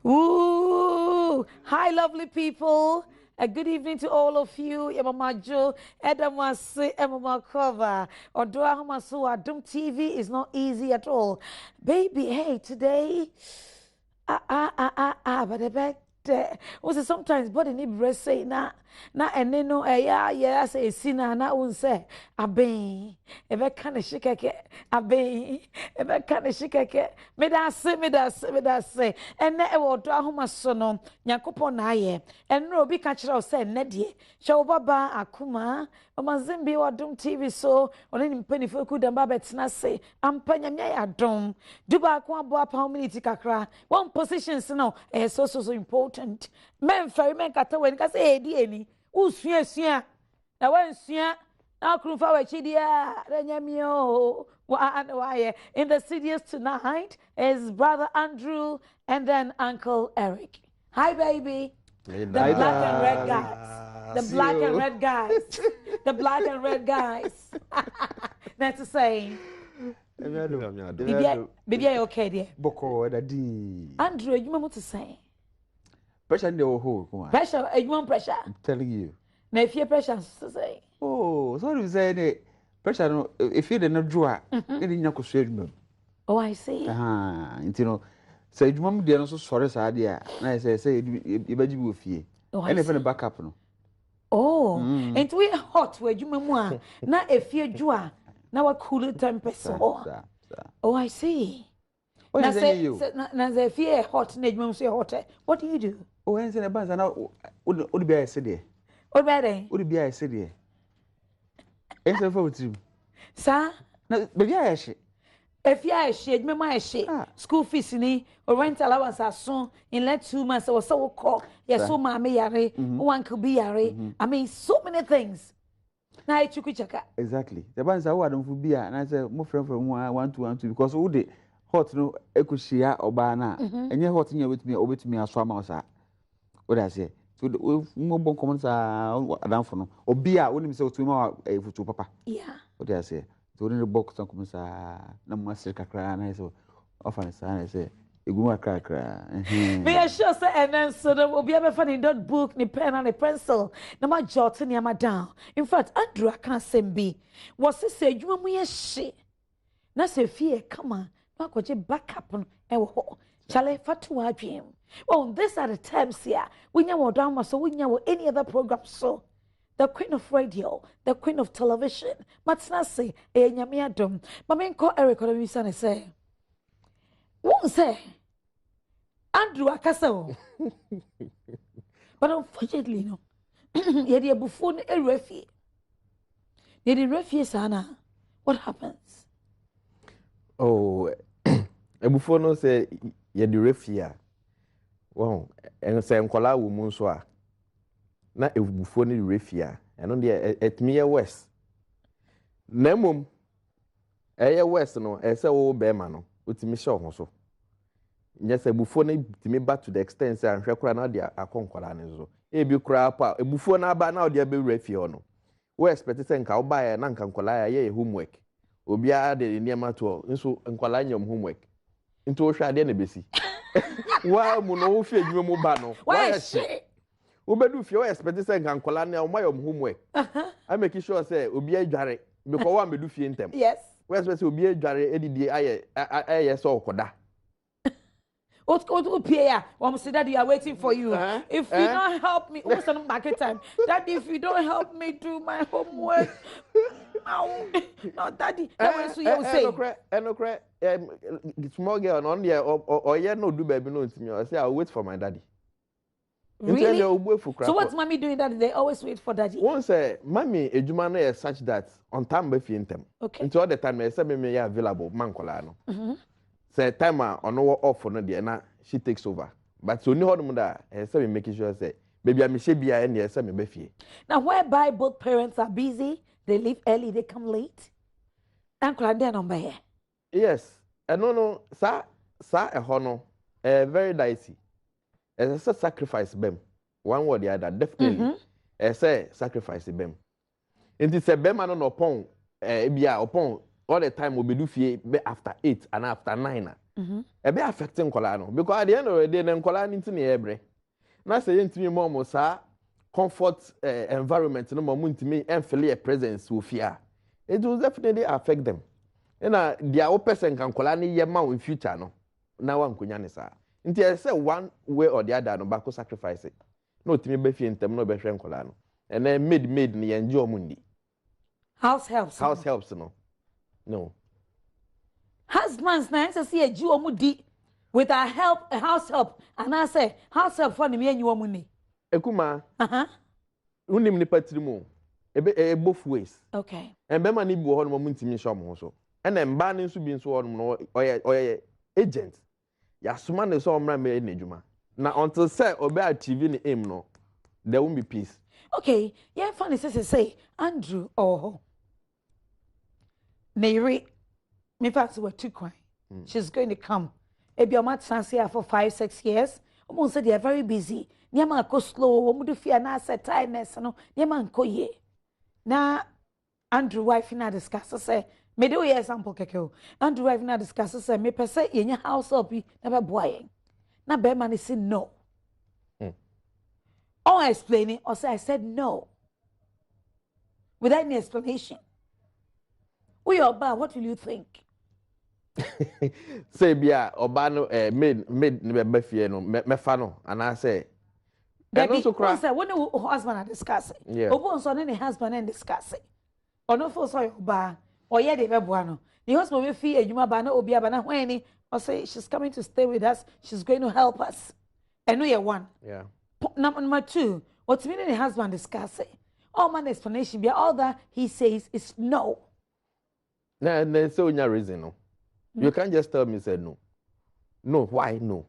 Ooh, hi, lovely people. A good evening to all of you. Mama Jo, Edamase, Mama Cover. Odoa Hamasu, Adum TV is not easy at all. Baby, hey, today, but I bet. Also sometimes body need breast say na and then no yeah say sina na un say aben ebe kan shikeke aben ebe kan shikeke me da say and na e wo do ahoma so no yakopon na aye and no obi ka kire say ne de she wo baba akuma mama Zimbi wadum TV so oni mpanifo ku da ba betena say ampanya me ya dom duba ko abo apa how many kakra one positions no so important. Men ferry men kata when ka say edi eni usua na wansua na krumfa wa chidia renyamio why in the studios tonight is brother Andrew and then Uncle Eric. Hi baby. The black and red guys. The black and red guys. The black and red guys. That's the saying. Baby, are you okay there? Boko daddy. Andrew, you want to say? Pressure in the whole. Pressure, you want pressure? I'm telling you. Now if you pressure to say. Oh, sorry to say pressure no if you don't draw, then you can. Oh, I see. You know, say you mum dear so sorry idea. I say you better be with you. And if any backup no. Oh, and we hot where you memoir. Now if you draw, now a cooler temperature. Oh, I see. Now say if you hot, Nedmum say hot. What do you do? Oh, and say a buzz and would be I said there. What better? Would be I said there. It's a photo. Sir? No, but yeah, if you are shade, me my shade. School fees ni or rent allowance as soon in let 2 months or so call. Yes, so mammy yare, one could be yare. I mean, so many things. Now I took chaka. Exactly. The ones I want be and I said, more friend from 1 to 1 because all the hot no ekushia obana and you're hot in here with me as swam outside. What I say? So the more bon comments are down for no or be out when himself to my papa. Yeah. What I say? So the box on comments are no more circa cry and I so often I say, you go a crack. Me a sure say and then so there will be a funny dot book, ni pen and a pencil. No more jot near my down. In fact, Andrew I can't send be. Was it say you want me a shit? Na say fear, come on. Not got your back up on Chale Fatua dream. Oh, these are the times here. We know drama, so we know any other program. So, the queen of radio, the queen of television, Matsnasi, a Yamiadum. Mamma call Eric or son say, won't say Andrew Akaso. But unfortunately, no. Yet a buffoon a refugee. Yet a refugee, Sana. What happens? Oh, a buffoon no say, yet the refugee. Wow, and say Nkola woman so a na ebufo ni refia eno de etmiye west na mom eye west no ese wo be ma no otimi hye ho so nya say ebufo na timi back to the extent say anhwe kura na de akonkola ne so e bi kura pa ebufo na aba na de be refia no we expect say nka wo ba ya na nka nkola ya ye homework obi a de niam to nso nkola nyam homework nto wo hwa de na besi wa mu no wo fi adwuma mu ba no wa she wo bedu fi o expect say nkan kola na o mayom homework I make sure say obi adware because wa medu fi ntem Yes, we expect say obi adware edidi aye so okoda what Pierre? Daddy, are waiting for you. If you don't help me, what's on market time? Daddy, if you don't help me do my homework, no, Daddy. That was what you say. No cry. Small girl on there or yeah no do baby no to me. I say I'll wait for my daddy. Really? So what's mommy doing that they always wait for daddy? One say, mommy, ejuma no is such that on time be fi ntem. Okay. Until all the time I say me available man kola no. Say time on no off for no there na she takes over. But so ni hodum da say me making sure say baby I me she bia and say me be fie. Now whereby both parents are busy, they leave early, they come late. Uncle and then on by here. Yes. No sa e ho no very dicey. As a sacrifice bem. One word the other definitely. Say sacrifice bem. It is a bem no pon bia upon all the time we do fie be after 8 and after 9. e be affecting nkola no because at the end of the day na nkola nti na ebre na say yentimi mo sa comfort environment no mo ntimi enfele a presence wo fia it will definitely affect them and their person kan nkola ne ye ma in future no na wa nkonya ne sa nti I say one way or the other no back sacrifice it no timi be fie ntem no be hwe nkola no and then made ne ye nje omundi house helps no husbands na say a ji omudi with a house help and I say house help for me enyi omuni Akumaa unim ni patrimu both ways okay and be man ni bi wo ho no mo ntimi hwe mo so and mba ne nso bi nso ho no oye agent ya soma ne so omra me na adwuma na until say obe achieve ni aim no there won't be peace okay yeah funny say Andrew Neri me fact we too quiet she's going to come ebi o mat here for 5-6 years almost say they are very busy niama go slow omudu fear na set tiredness no niama nko ye na Andrew wife na discuss say me do example keke Andrew wife na discuss say me pese yenya house up na be boy na be man say no all explaining or say I said no without any explanation we oba what will you think say bia oba no made ne be fie no me fa no and I say Debbie, say when the husband are discussing, Obo so ne husband and discussing. Or no for so ba or ye de beboa the husband will fee adwuma ba na obi aba na hwan or say she's coming to stay with us, she's going to help us. And we are one. Yeah. Number 2, what's meaning the husband discussing? All man explanation be all that he says is no. No, so no reason no. You can't just tell me say no. No, why no?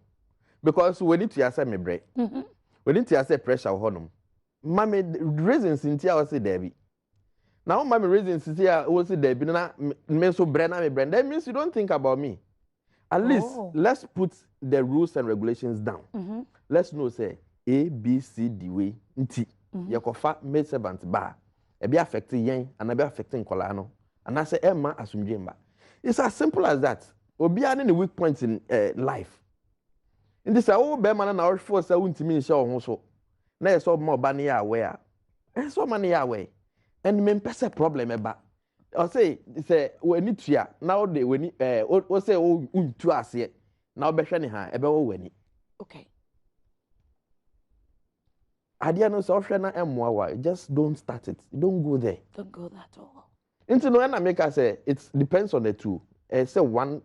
Because we need to answer me break. We need to say pressure honum. Mommy reasons in tia was Debbie. Now mommy reasons in tia was Debbie na me so brand me brand. That means you don't think about me. At least let's put the rules and regulations down. Let's know say A B C D way nti. Yakofa maid servant ba. E be affecting yen and e be affecting kola no. And I say Emma asumdwemba. It's as simple as that. Obi ane the weak points in life. In this be man na force say untimi nhyɛ wo ho so na yɛ so mo ba ne ya we a so man ya we and me pese problem eba o say we ni tua na o de we ni o say o untu ase na o behwe ne ha ebe wo wani okay adia no so hwe na emmoa wa just don't start it, don't go there, don't go that all into no na make us say it depends on the two say one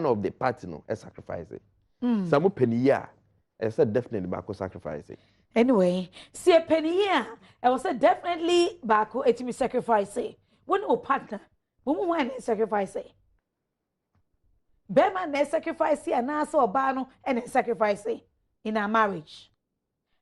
of the party no sacrifice it. Some penny here, I said definitely back sacrifice it. Anyway, see a penny here, I was said definitely back it me sacrifice it. When o partner, when one sacrifice it. Bear man sacrifice it and also bano and sacrifice it in our marriage.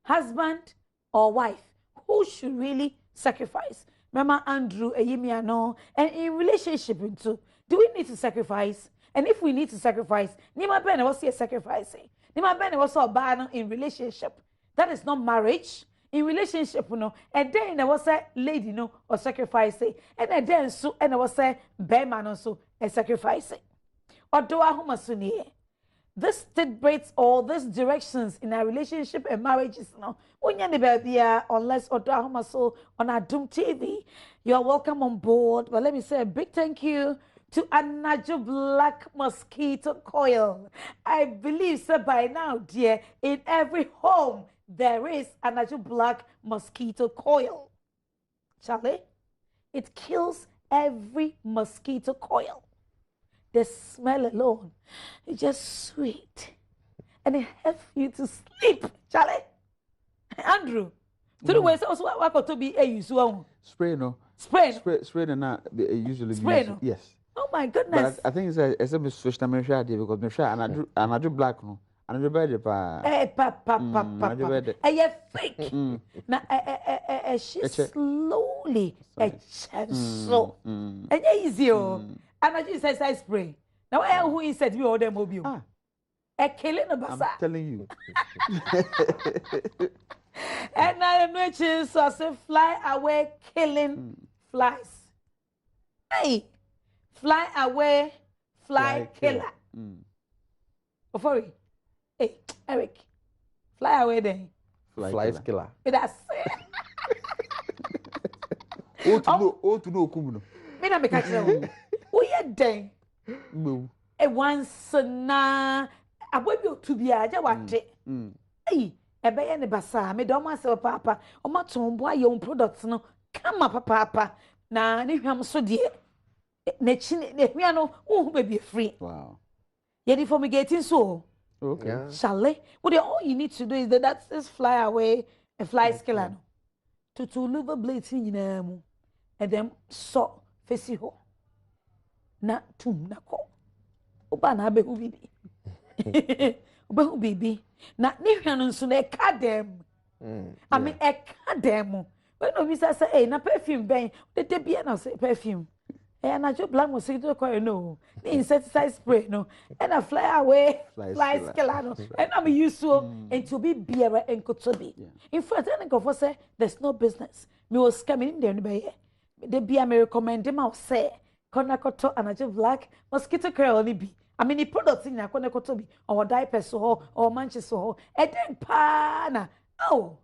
Husband or wife, who should really sacrifice? Mama Andrew, no, and in relationship too, do we need to sacrifice? And if we need to sacrifice, Nima Ben was here sacrificing. Nima Ben was so bad in relationship. That is not marriage. In relationship, no. And then there was a lady, no, or sacrificing. And then so, and there was a bearman also a sacrificing. Or do I whom this dictates all these directions in our relationship and marriages, no. When you're baby, unless or do I whom so on our Doom TV, you are welcome on board. But let me say a big thank you to Anaju Black Mosquito Coil. I believe so by now, dear, in every home there is Anaju Black Mosquito Coil. Charlie, it kills every mosquito coil. The smell alone is just sweet, and it helps you to sleep. Charlie, Andrew, to the way also what got to be a usual spray no spray and not usually spray no yes. Oh my goodness! But I think it's a switch to measure because measure and I do black no and I do better pa. Eh, fake. Now, she slowly so and easy and I just says I spray. Now, who is said we order mobile? A killing a basa. I'm telling you. And I am making so I say fly away killing flies. Hey. Fly away, fly killer. Ofori. Hey, Eric. Fly away then. Fly killer. That's O to do kumuno. Me na me catch you. Oh yeah then. No. E once na abobi otu bia ja wate. Hey, ebe ye ne basa me do ma se papa. O ma ton bo aye on products no. Kama papa na ne hwam so de na chi ne hwia no wo be free. Wow. Ye di fumigating so. Okay. Yeah. Shall what all you need to do is that's this fly away a fly skiller no. To liver blades in mu and then so face ho na tum na ko oba na be hu bibi oba hu bibi na ne hwan nso na ka dem I mean e ka dem when no be say eh na perfume ben de bia na say perfume eh na jo black was to call no the insecticide spray no and a fly away fly skiller no and I'm used to and to be beer and kotobi in fact I think of say there's no business me was scamming there be the beer me recommend them out say kona koto and a jo black mosquito coil ni bi I mean the products in kona kotobi or diapers so or manches so and then pa na oh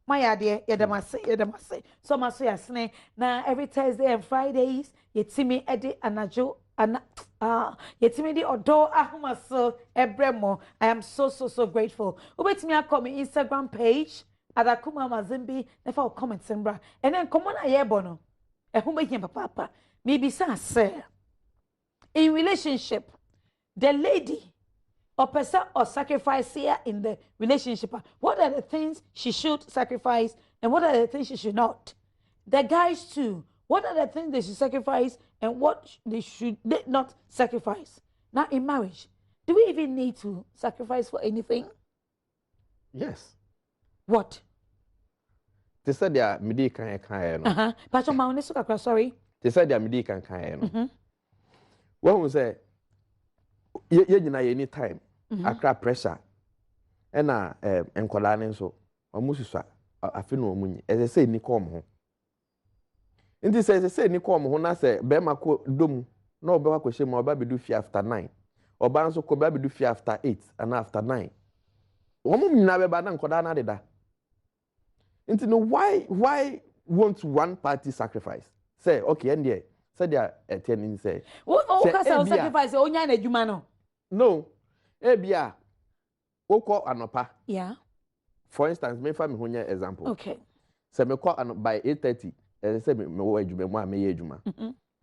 my idea, yedamase. So my so yasne na every Thursday and Fridays, yetimi edi anajo yetimi di odo ahuma so ebremo. I am so grateful. Ubetimi akome Instagram page at Akumaa Zimbi. Never comment sembra. And then come on ayebono. Ehuma him papa. Maybe say in relationship, the lady or person or sacrifice here in the relationship. What are the things she should sacrifice and what are the things she should not? The guys too. What are the things they should sacrifice and what they should not sacrifice? Now in marriage, do we even need to sacrifice for anything? Yes. What? They said they are midi kan no. But your mouth is sorry. They said they are midi kan no. When we say ye nyina any time akra pressure na enkola ne nso omususa afi no omunyi ese say ni kom ho ndi say ni kom ho na say be mako dom na obewa kwehye ma oba bedu fi after 9 oba nso ko ba bedu fi after 8 and after 9 omo nyina be ba na nkoda na deda nti no why won't one party sacrifice say okay and there say they are attending say o sacrifice onya na adwuma no. No, ebia, woko anopa. Yeah. For instance, me fa me ho nya example. Okay. Se me call by 8:30, say me wo adwuma mu a me ye adwuma.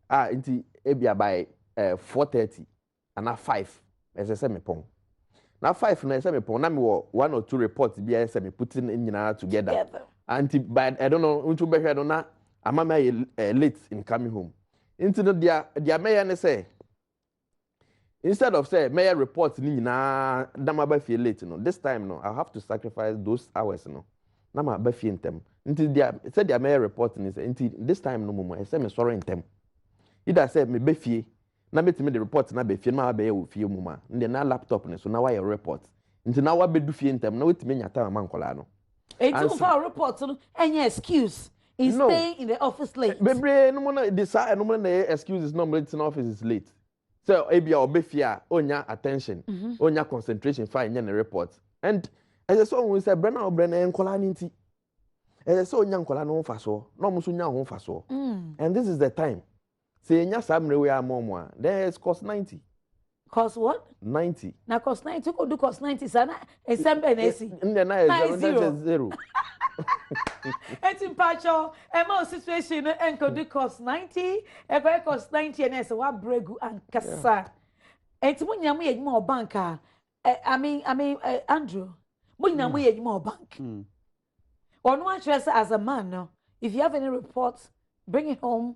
Nti ebia by 4:30 and at 5, say me pon. Na 5 na say me pon na me wo 1 or 2 reports bia say me putting nyina together. Nti by I don't know unto be hwe do na amama late in coming home. Nti no dia me ne say instead of say mayor report ni nyina dama ba fie late no this time no I have to sacrifice those hours no na ma ba fie ntem nti dia say dia mayor report ni say nti this time no momo I say me sorry ntem either say me ba fie na metimi the report na ba fie ma ba ye wo fie mu ma nde na laptop ni so na wa ye report nti na wa be du fie ntem na wetimi nyata ma nkola no it's for report no any excuse in staying in the office late bebre no mo na decide no mo na excuses no mo in office is late. So ebia obefia onya attention onya concentration fine nya na report and as so we say brana obrana enkola nti as so onya nkola no fa so no mo so nya ho fa so and this is the time say nya samre we amomo a then it's cost 90 cost what 90 na cost 90 ko do cost 90 sana esembe na esi na zero Eti mpacho ema situation no enko do cost 90 e cost 90 and say wa bregu and kasa enti munya mu yedwuma o bank I mean Andrew munya mu yedwuma o bank onu address as a man no if you have any reports bring it home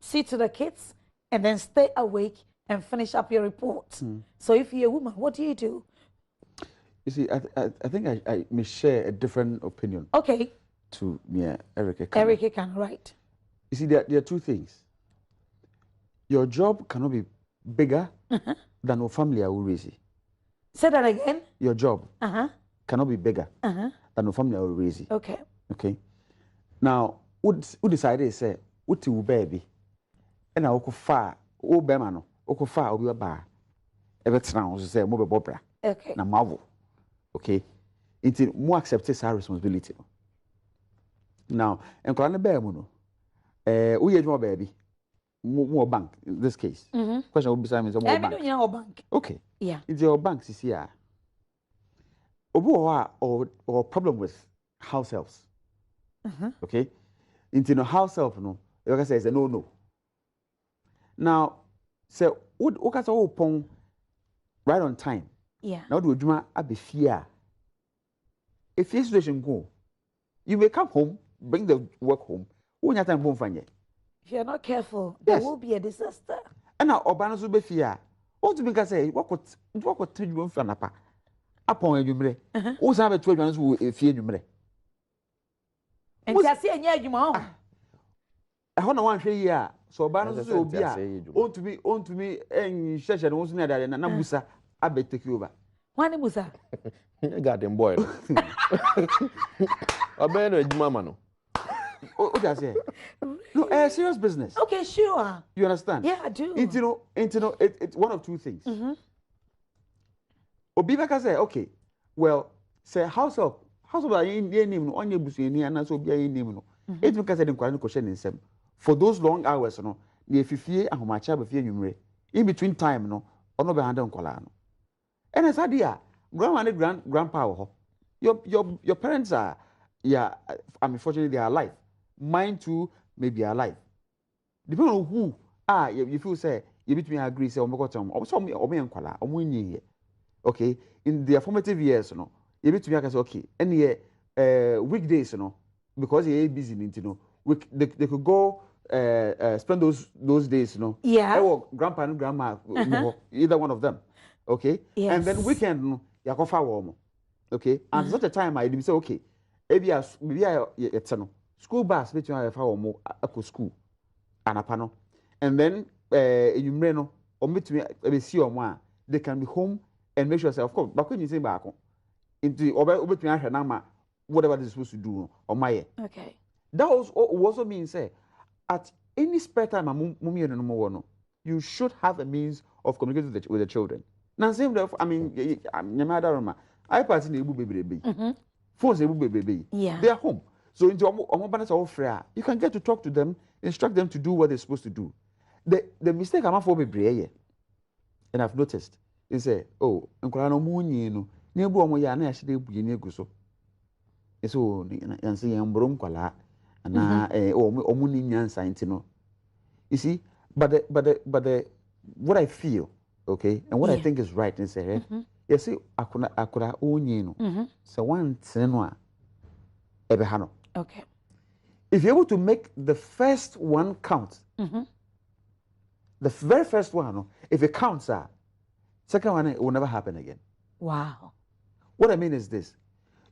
see to the kids and then stay awake and finish up your report so if you're a woman what do? You see, I think I may share a different opinion. Okay. To Eric. Eric can, right. You see, there are two things. Your job cannot be bigger than your family will raise you. Say that again. Your job cannot be bigger than your family will raise you. Okay. Okay. Now, who decided to say, "What you baby?" And I go far, oh, Bemano, Oko far, or your bar. Every time I say, "Mobile Bobra." Okay. Na mawo. Okay. It's more accepted our responsibility. Now, and kola ne be mu no. Uye adwuma baby. More bank in this case. Question will be Simon more bank. Your bank. Okay. Yeah. It's your bank CCR. Or problem with house helps. Okay. Into no house help no. You can say it's a no. Now, so what can say upon right on time. Yeah. Now do adwuma abi fear. If your situation go, you may come home, bring the work home. When you time home fanye. If you're not careful, there will be a disaster. And now obana so be fear. What to make say what could tell you for napa. Upon you who have a 12 years who fear you. And I see any you ma. I want one year. So obana so be on to me and session was near that and Namusa I bet take you over. One Musa. Garden boy. I better mama no. What I say? No, serious business. Okay, sure. You understand? Yeah, I do. It's one of two things. Obibaka say, okay, well, say house of name no onye busu ni ana so bia name no. It because say the kwara no question nsem. For those long hours no, na efifie ahomacha be fie nwumre. In between time no, ono be handle nkwala no. And as adia, grandma and grandpa ho. Your parents are unfortunately they are alive. Mine too may be alive. Depending on who you feel say you between agree say okay, in their formative years no you between say okay any weekdays no because they are busy they could go spend those days grandpa and grandma either one of them, okay, yes. And then weekend no yakofa warm, okay, and such a time I say okay maybe it's no school bus between I found more school and and then you know or meet me see on one they can be home and make sure of course but when you say back into over to whatever they're supposed to do on my okay that also means say at any spare time no you should have a means of communicating with the children now same I mean I party na phones yeah they are home. So into you can get to talk to them, instruct them to do what they're supposed to do. The mistake I'm for be and I've noticed is say, oh, nkwala munyi no na ebu omo ya na ya shide ebu ni egu so. So yan say yan brom kwala na omo ni nyansa nti no. You see, but the what I feel, okay, and what I think is right is say, you see akura onyi no. So one no a okay. If you're able to make the first one count, the very first one, if it counts, second one it will never happen again. Wow. What I mean is this.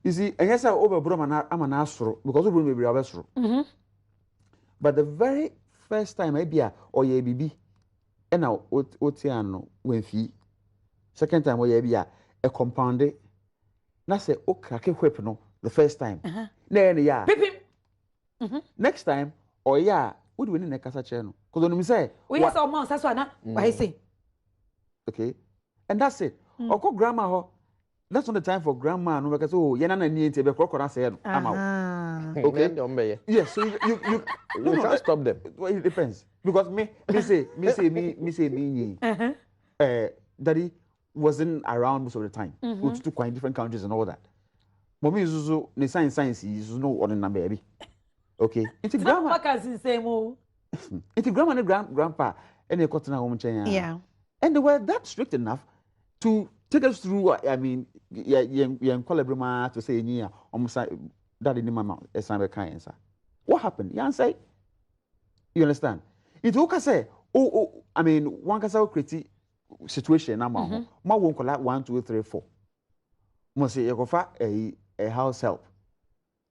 You see, and yes, I over Brahman, I'm an astro because we will be astro. But the very first time I be or ye baby, and now what when fee. Second time we be a compounded. Na say okay whip no the first time. Yeah. Next time, or what do we need a casa channel? Because when we say, we have some months, that's why I say. Okay, and that's it. Or call grandma, that's not the time for grandma. No, because Yanana needs a crocodile said, I'm out. Okay, yes, so you can't stop them. Well, it depends. Because me say, daddy wasn't around most of the time. We took quite different countries and all that. Mommy is also the science is no on a baby. Okay. It's grandma. It's grandma and grandpa and a cotton home chain. Yeah. And they were that strict enough to take us through. I mean, young Colabrima to say, yeah, almost that in my mouth, as I'm a kind. What happened? You say, you understand? It's okay, say, I mean, one can say, critique situation. I'm on my won't collect 1, 2, 3, 4. Must say, you go a house help.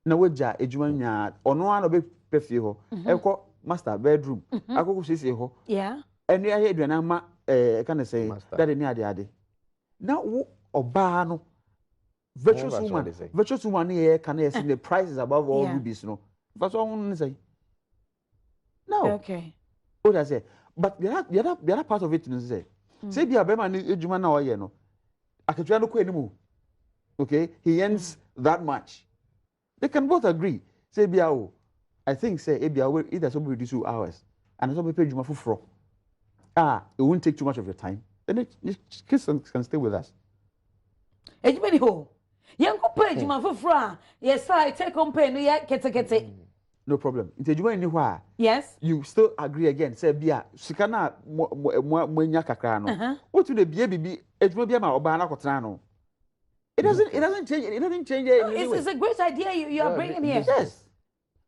Na waja ejuma nya ono an obe pefie ho eko master bedroom akoko sisi ho yeah eni aye aduana ma can say that ni ade na wo oba no virtuous woman here can say the price is above all rubies no that's all one say no okay what I say but the other part of it is say be abema ni ejuma na oye no akatua no ko animu. Okay, he earns that much. They can both agree. Say biao, I think say biao either somebody reduce 2 hours and somebody pay juma fufro. It won't take too much of your time. Then the kids can stay with us. Ejumani ho. Yanko pay juma fufro. Yes, I take on pay no ya kete. No problem. Inte juma ni hwa. Yes. You still agree again. Say bia sika na mo nya kakra no. What to the bia bibi ejuma bia ma oba na kotena no. It doesn't change. It doesn't change it. It's a great idea you are bringing here. Yes,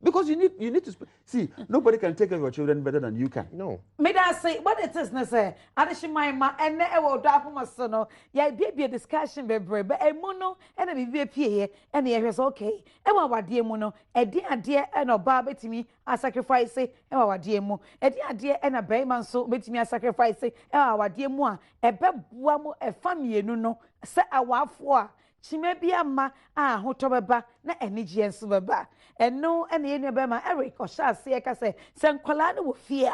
because you need to see. Nobody can take care of your children better than you can. No. May I say what it is? Na say, adishimai ma ene ewo da kuma so no. Ya be a discussion be but e mo no ene be pie here ene ye say okay. E wa wade mu no e de ade e no ba betimi a sacrifice e wa wade mu. E de ade e na be man so betimi a sacrifice e wa wade mu a e be boa mu e famienu no se awafo a Chimebia ma hotobeba na eniji enso beba eno ene yenu be ma Eric osha se ka se nkwala na wo fie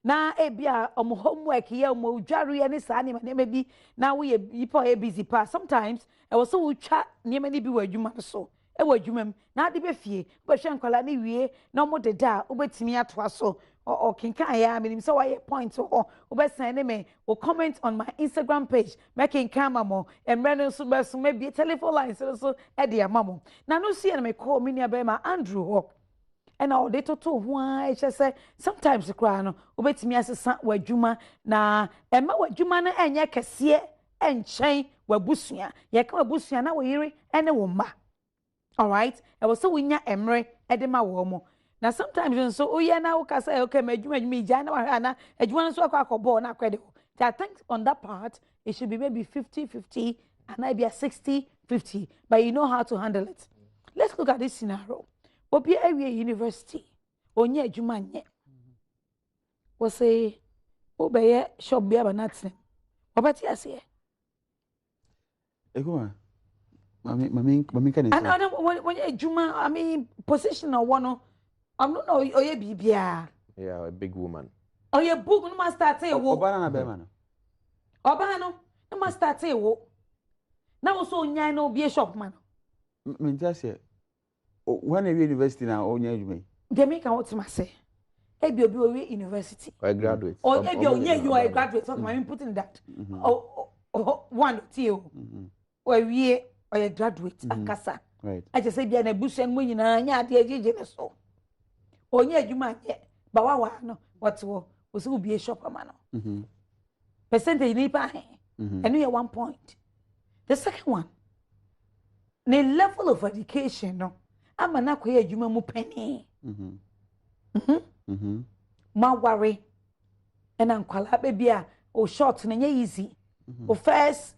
na ebia omo homework ye omo dware ye ne sa ne ma bi na wo ye yipo e busy pa sometimes e wo so wo twa ne ma ne bi wa adwuma so e wa adwuma na ade be fie bo hwe nkwala ne wie na omo deda obetimi atoa so or kinkan ya menim so why point ho obesan ne me o comment on my Instagram page making camera mo emre so be so maybe telephone line so e de amamo na no see na me call me nia be ma Andrew ho and all they to ho a say sometimes cry no obetimi asesa wadwuma na ema wadwuma na enye kese enchen wabusua ye ka wabusua na wo yire ene wo ma all right e wo so winya emre e de ma wo mo. Now sometimes so na we can say okay me jana na adwuma so akọ na kwede. I think on that part it should be maybe 50-50 and maybe a 60-50 but you know how to handle it. Let's look at this scenario. Obi area university onye adwuma nye. We say obeye shop bia banatsem. Obati ase. Akumaa mami kan say. And when adwuma I mean position or one I'm not know oye bibia. Yeah, a big woman. Oh, your book no must start say wo. Oba na be ma no. Oba no must start say wo. Na wo so nyan na obi shop man. Me just say when a university na onya adwuma. Dey make what ma say. E bi obi owe university. Or a graduate. Or e bi onye you are a graduate. So I'm putting that. One tio. Or we or a graduate akasa. Right. I just say bi na busen mu nyina nya ade agege ne so. Onye adwuma ye ba wa no what wo so be a shop man no percentage ni pa and we 1 point. The second one the level of education no ama na ko ye adwuma mu pani ma worry and ankwala be bia o short na nya easy o first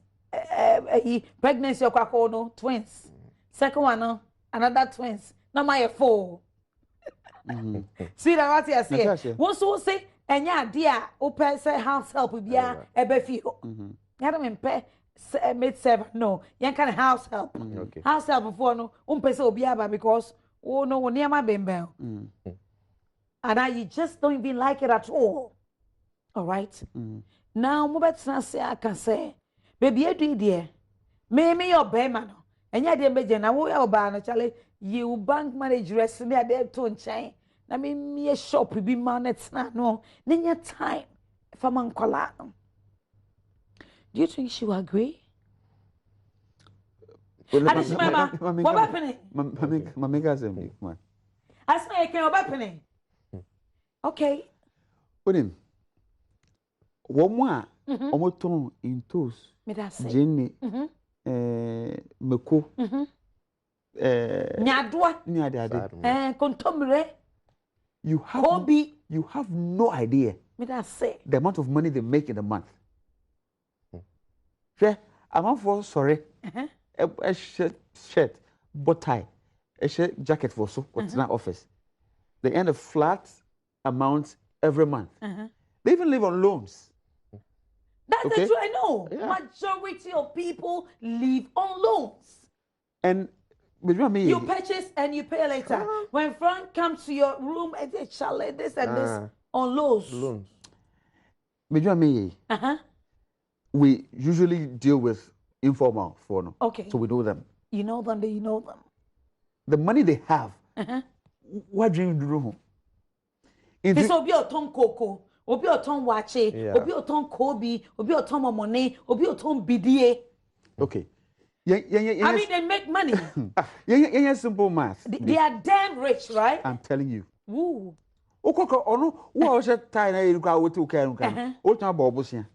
pregnancy okwa no twins second one no another twins na my 4. See that what you say? Once you say, and ya dear, open say house help with ya a befi. Yadam pay made 7. No, yan can house help. Okay. House help before no, pesa obiaba because oh no, near my bembel. And now you just don't even like it at all. All right. Now, Mobet say I can say, baby, you do dear. Me your bayman. And ya dear Bejan, I will oba Charlie. You bank managers me there to nchen na me shop bi manet na no nenya time if I'm ankola. Do you think she will agree? What happening? Mami ka say me come on. Asma e kan happening. Okay. Onim. Wo mo a omo ton in toes. Me that say. Jenny. Meko. Nyadwa kontomre you have no idea me that say the amount of money they make in a month. I'm for sorry a shirt bow tie a shirt jacket for so what's not office they earn a flat amount every month. They even live on loans. That's the truth. I know majority of people live on loans and you purchase and you pay later. When Frank comes to your room and they chalet this and this on loans. We usually deal with informal for no. Okay. So we know them. You know them, you know them. The money they have. What dream do you? It's obi oton koko, obi oton wache, obi oton kobi, obi oton momone, obi oton bidie. Okay. I mean, they make money. Yeah, simple math. They are damn rich, right? I'm telling you. Woo. Okoko ono wo se tie na yiru ka wo te uka nka. O twa bo obosia.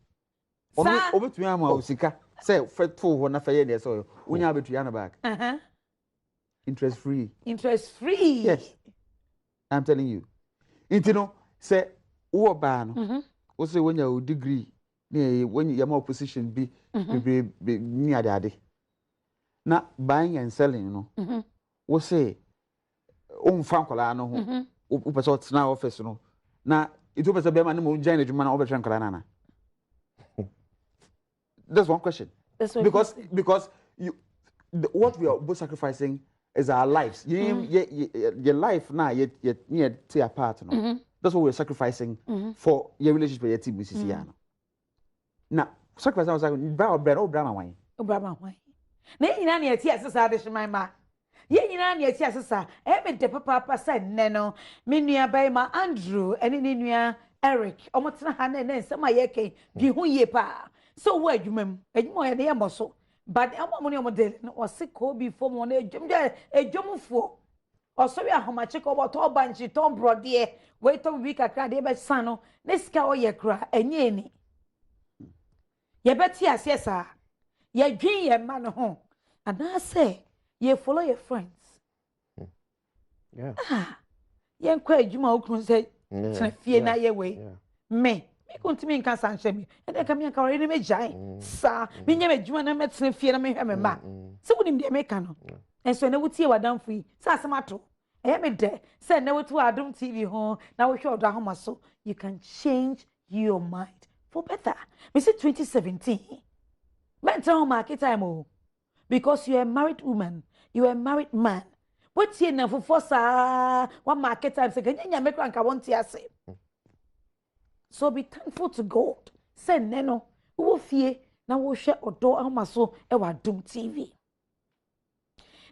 Ono obetumi ama osika. Say fetu ho na faye dey so. Onya betu ya na back. Interest free. Interest free. Yes. I'm telling you. Intino say wo ba no. Wo say wonya o degree na when you more position be ni ade. Na buying and selling no. Wo say o mfa nkola no ho. O pese otsena office no. Na itu pese be ma no mo join adwuma na obetwe nkola na na. That's one question. That's because what we are both sacrificing is our lives. Your life now, you tear apart. No? That's what we're sacrificing for your relationship with your team, Mrs. Yana. Now, sacrifice I was like, Brahma wine. Brahma wine. Nay, Nanny, a tear society, my ma. Ye, Nanny, a tear society. Every day, Papa said, Neno, Minia by my Andrew, and in Eric, almost a hand and then some my yeke, Gihu ye pa. So, where you mem, and you more than muscle. But I'm money on the was sick before morning, a jump for. Or so we are how much about all banshee, Tom Broad, dear. Wait a week, I can't ever son. Let's cow ye cry, and yenny. Ye bet yes, sir. Ye dream ye man home. And I say, ye follow your friends. Yeah. Ye inquire, you might say, fear not your way. Me. Me continue in cancer and shame. And then come here, carry me giant. Sir, me never join a medicine fear me have a man. So would him the American. And so I would see what done free. Sasamato. I am a day. Send never to our Dom TV home. Now we show the home so you can change your mind for better. We say 2017. Mental market time. Because you're a married woman, you're a married man. What's here now for one market time second? You make rank I want to say. So be thankful to God. Send Neno, who will fear, now will share or door amaso ewa Doom TV.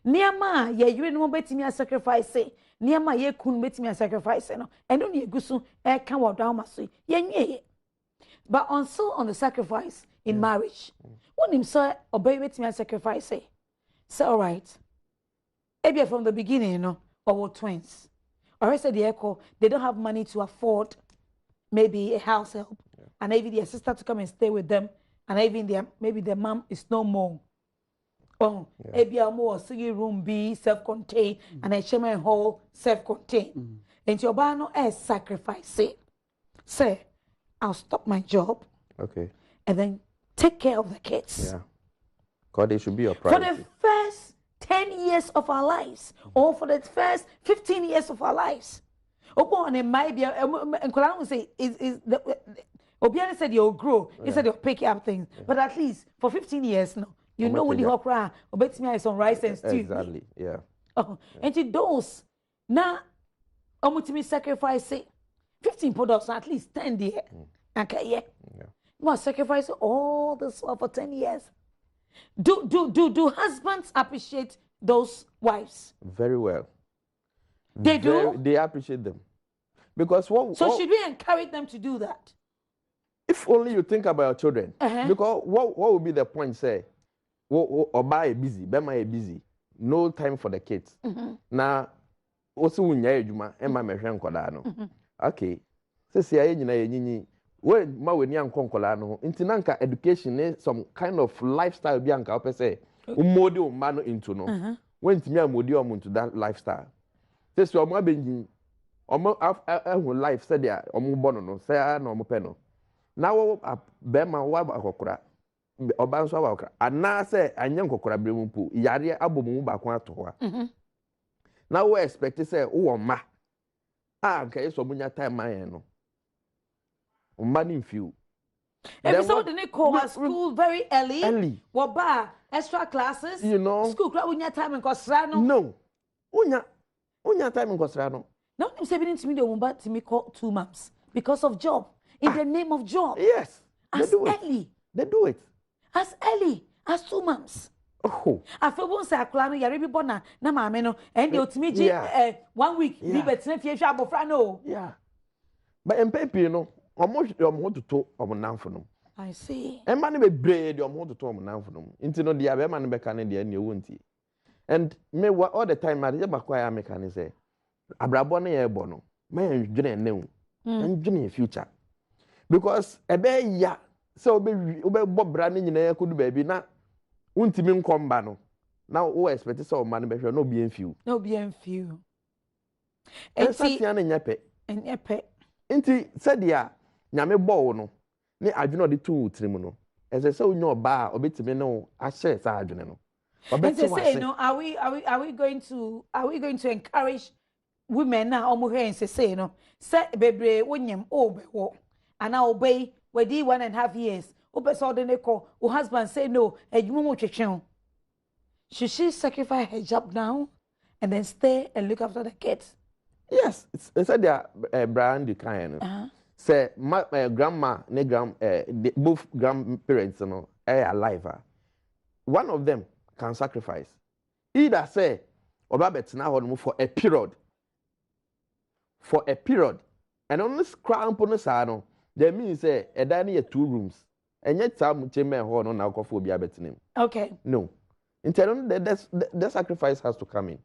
Niama, ye you know bet me a sacrifice, Niama ye kun bet me a sacrifice, no, and only a gusu, can walk down maso, ye. But also on the sacrifice in marriage, when him sir obey bet me a sacrifice, say, all right, maybe from the beginning, you know, or twins. Or I said the echo, they don't have money to afford. Maybe a house help, and maybe their sister to come and stay with them, and even maybe their mom is no more. Oh, maybe a more singing room B self-contained, and a shaman hall self-contained. And your bano as sacrifice it. Say, I'll stop my job. Okay. And then take care of the kids. Yeah. God, they should be your priority. For the first 10 years of our lives, or for the first 15 years of our lives. Open and might be and Kolan will say is the Obiani said you'll grow. He said you'll pick up things. But at least for 15 years now, you know when the okra obey me some rice and stew. Exactly. Yeah. And to those now omutimi sacrifice 15 products at least 10 there. Okay, yeah. You must sacrifice all this for 10 years. Do husbands appreciate those wives? Very well. They do? They appreciate them. Because should we encourage them to do that? If only you think about your children. Because what would be the point, say, Oba busy, Bema busy, no time for the kids. Now, also when you juma, Emma Meshan Kodano. Okay. So see, I nyini when ma when young concolano, intinanka education is some kind of lifestyle bianca ope say, umodi umano into no. When to me modi into that lifestyle. This your mother being life said there, bono no, say no peno. Now, Bema wabakora, or Banso Waka, and now say, and young cocora brimpu, Yaria Abu Bakwa. Now we expect to say, oh, ma. Okay, so munya time my no. Money few. And so they call school very early. Early. What bar, extra classes, you know. School club when your time in Cosrano. No. Unya time in Cosrano. No, I'm saying to me, they won't bat to me call 2 months because of job. In the name of job. Yes. As early. They do it. As early as 2 months. Oh. I feel once I clan yare bi bona na maame no and the ultimate 1 week bi betina fie hwa abofra no. Yeah. But MPP no omo to omo nanfo no. I see. E ma ne be brave de omo to omo nanfo no. Nti no dia be ma ne be ka ne de ne wonti. And me all the time I just bakwa ya make can say abrabo na ye bo no. Me ndwene ne ndwene future. Because ebe ya se obe bobra ne nyina yakodu ba bi na untimi nkomba no na wo expect say o ma ne be hwe no be enfiu enti tia na nyepe enti said ya nyame bo no ne adwene odi tu tirim no ese se onyo ba a obetimi no a share sa adwene no obetimi say no are we going to encourage women na omo he say no say bebre wonyem obewo ana obey wedi 1.5 years so her husband say no, should she sacrifice her job now and then stay and look after the kids? Yes, it's said that Brian the kind. Say my grandma, both grandparents, are alive. One of them can sacrifice. Either say, or now for a period. For a period. And on this crown pono that means say a dining 2 rooms. And yet some chamber hall on alcohol be betting. Okay. No. In turn, the sacrifice has to come in.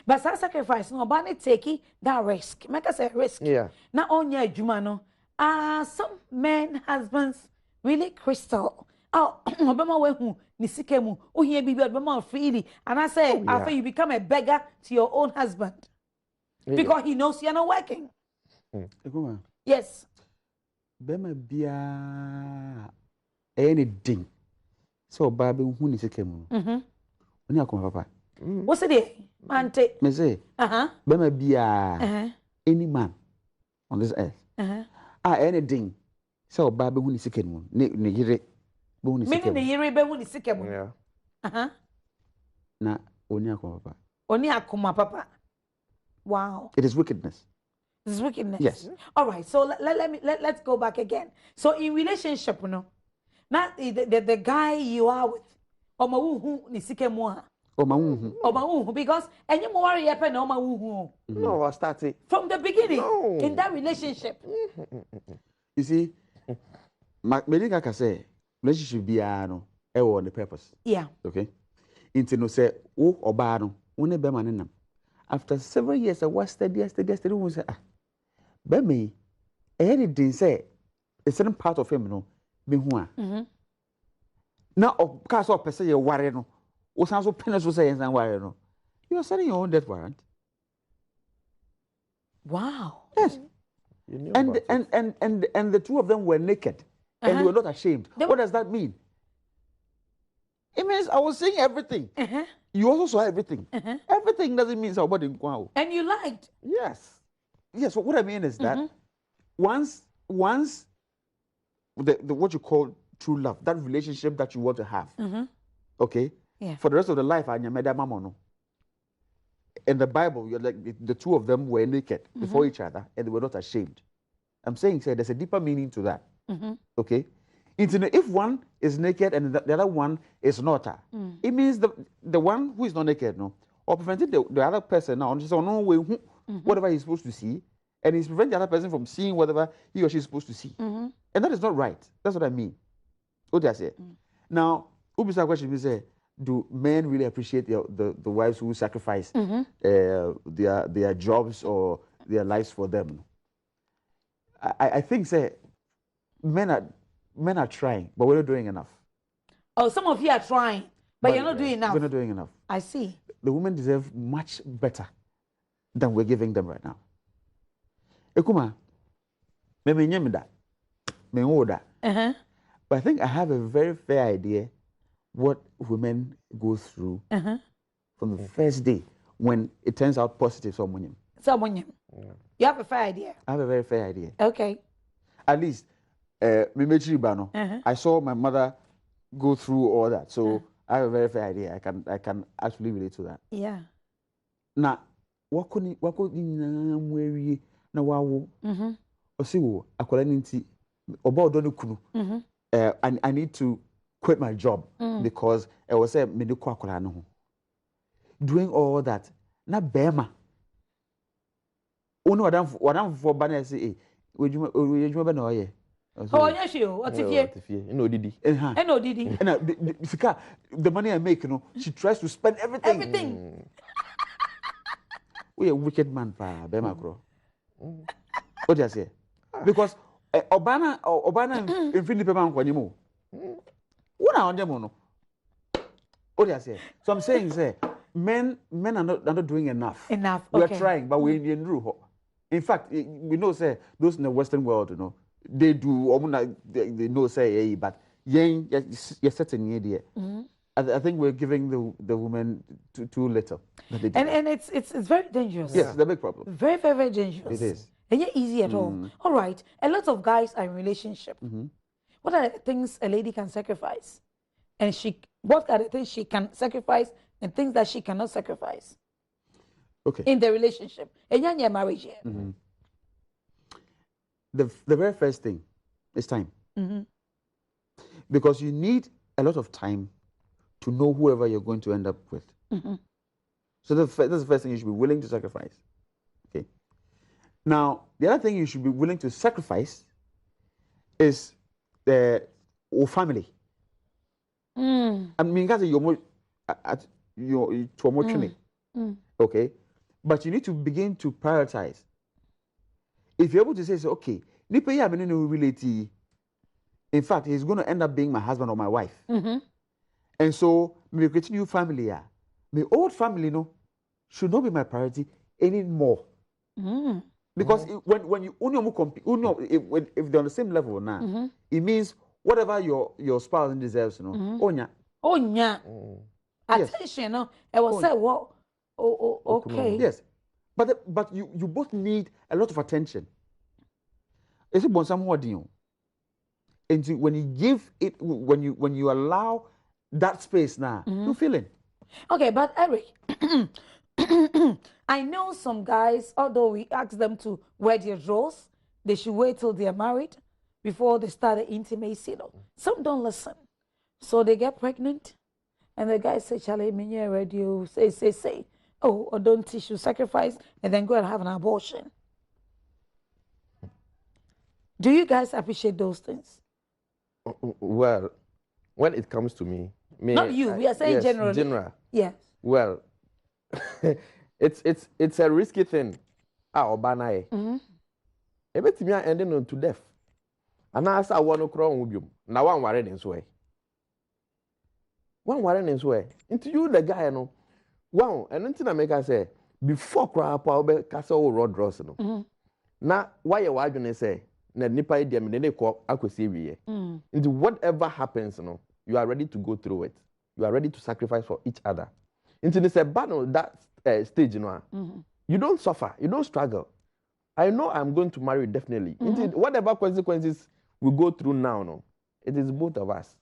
But that sacrifice, no, but take that risk. Make us a risk. Yeah. Not only a Jumano. Some men, husbands, really crystal. Oh, Obama wehu nisikemu. Oh, here be Obama freely. And I say, after you become a beggar to your own husband. Because he knows you're not working. Yes. Bema bia anything so baby hu ni sekemu oni akoma papa what's it mante me say bema bia any man on this earth anything so baby hu ni sekemu ne yire be hu ni sekemu me ne yire be hu ni sekemu na oni akoma papa wow it is wickedness. This is wickedness. Yes. All right. So let's go back again. So in relationship, not the guy you are with, because any more happen no, I started from the beginning in that relationship. You see, Medica can say relationship be on the purpose. Yeah. Okay. Into no say or bad no, be after several years I was steady, we say but me, anything say a certain part of him, no, be who now, of course, of person you worry no, or sounds so penis will say and worry no. You are selling your own death warrant. Wow. Yes. And the two of them were naked and they were not ashamed. What does that mean? It means I was saying everything. You also saw everything. Everything doesn't mean somebody. And you liked. Yes. Yes, so what I mean is that once the what you call true love, that relationship that you want to have, okay, for the rest of the life, in the Bible, you're like the two of them were naked before each other and they were not ashamed. I'm saying, there's a deeper meaning to that. Okay, if one is naked and the other one is not, it means the one who is not naked, no, or preventing the other person now, no way. Whatever he's supposed to see, and he's preventing the other person from seeing whatever he or she is supposed to see. And that is not right. That's what I mean. What did I say? Now, Ubisa question is, do men really appreciate the wives who sacrifice their jobs or their lives for them? I think, men are trying, but we're not doing enough. Oh, some of you are trying, but you're not doing enough. We're not doing enough. I see. The women deserve much better than we're giving them right now. Akumaa, but I think I have a very fair idea what women go through from the first day when it turns out positive. Someone. You have a fair idea. I have a very fair idea. Okay. At least, I saw my mother go through all that, so I have a very fair idea. I can actually relate to that. Yeah. Now. Wako ni na wawo osiwo akwala nti oba odo ne kunu I need to quit my job because I was a medical akwala doing all that. Na bema. Ono wadam for banner say, "Ejuma be na oye." Oh, yes, you. What if you? No didi. No didi. The money I make, she tries to spend everything. Everything. We a wicked man, pa bema kro. What do you say? Because Obana infinity man kwa nyimo. Una on them no. What do you say? So I'm saying, say, men are not doing enough. Enough. We Okay. are trying, but we in rule. In fact, we know, say, those in the Western world, they do. They know, say, but you're certain idea. I think we're giving the women too little. And it's very dangerous. Yes, it's a big problem. Very, very, very dangerous. It is. And yet easy at all. All right. A lot of guys are in relationship. What are the things a lady can sacrifice? And what are the things she can sacrifice and things that she cannot sacrifice? Okay. In the relationship. And your marriage here. The very first thing is time. Because you need a lot of time to know whoever you're going to end up with. So that's the first thing you should be willing to sacrifice. Okay. Now, the other thing you should be willing to sacrifice is your family. I mean, guys, you're okay, but you need to begin to prioritize. If you're able to say, okay, in fact, he's going to end up being my husband or my wife. And so, me creating new family, my old family, should not be my priority anymore. Because when you compete, if they're on the same level now, it means whatever your spouse deserves, onya. Attention, I was say what? Okay. Yes, but you both need a lot of attention. It's about some more deal. And when you give it, when you allow that space now, you feel it. Okay, but Eric, I know some guys, although we ask them to wear their drawers, they should wait till they are married before they start the intimacy. Some don't listen. So they get pregnant, and the guy say, Charlie, me radio, say. Oh, or don't tissue sacrifice, and then go and have an abortion. Do you guys appreciate those things? Well, when it comes to me, not you. We are saying yes, generally. General. Yes. Well, it's a risky thing. Obana. Ebetimi ending on to death. And I say I want to crown with you. Now one worried in sway. One worried in sway. Into you the guy wow, and until I make I say before crap I'll castle road dross Now why you want say na nipa idea me dey call akwesi into whatever happens you are ready to go through it. You are ready to sacrifice for each other. Into this battle that stage you don't suffer, you don't struggle. I know I'm going to marry definitely. Into whatever consequences we go through now it is both of us.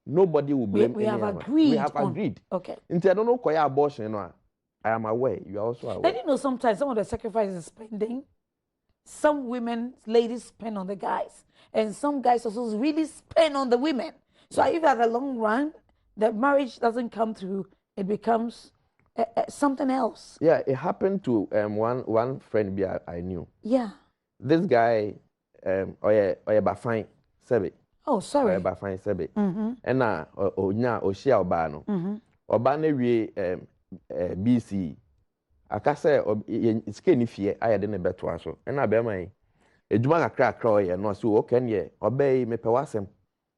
Nobody will blame we have anyone. agreed. We have agreed. Okay. Into I don't know why abortion I am aware. You are also aware. And sometimes some of the sacrifices is spending. Some women, ladies spend on the guys. And some guys also really spend on the women. So if at the long run, the marriage doesn't come through, it becomes something else. Yeah, it happened to one friend I knew. Yeah. This guy, oye fine, sebe. Oh, sorry. Oye fine, sebe. And na oshia oba no. Oba ne wie BC. Akase iske ni fie ayade ne beto aso. Na be man ejuma kakra oye no so o ken ye obey me pewasem.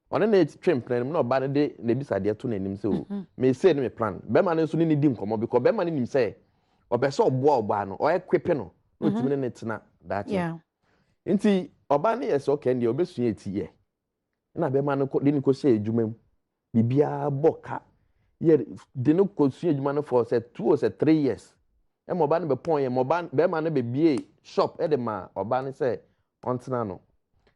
One na twem plan na oba ne de na bisade to nanim se o. Me say me plan. Be man so ni di nkomo because be man nim say obeso obo oba no oye kwepe no. No timi ne tena that. Yeah. Nti oba ne yes o ken ye obesu etiye. Na be man ko de ni ko se ejuma mu. Bibia boka. Ye de no ko su ejuma no for say 2 or 3 years. E mo ba no be pon ye mo ba be man no be bie shop e de ma oba ne say ontena no.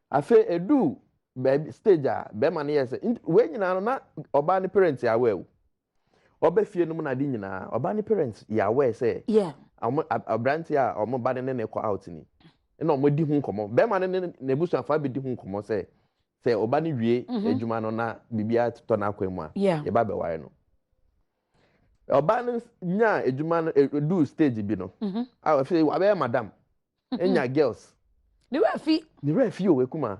Afa edu be stage a be man yes we nyina no na oba ne parents ya we. Oba fie no na di nyina oba ne parents ya we say. Yeah. Abranti a omo ba ne ko out ni. Na omo di hu nkomo. Be man ne busu afa be di hu nkomo say say oba ni wie adwuma no na bibia to na akwan a ye ba be ware no oba no nya adwuma no do stage bi no a fe wa be madam enya girls ni we fi o Akuma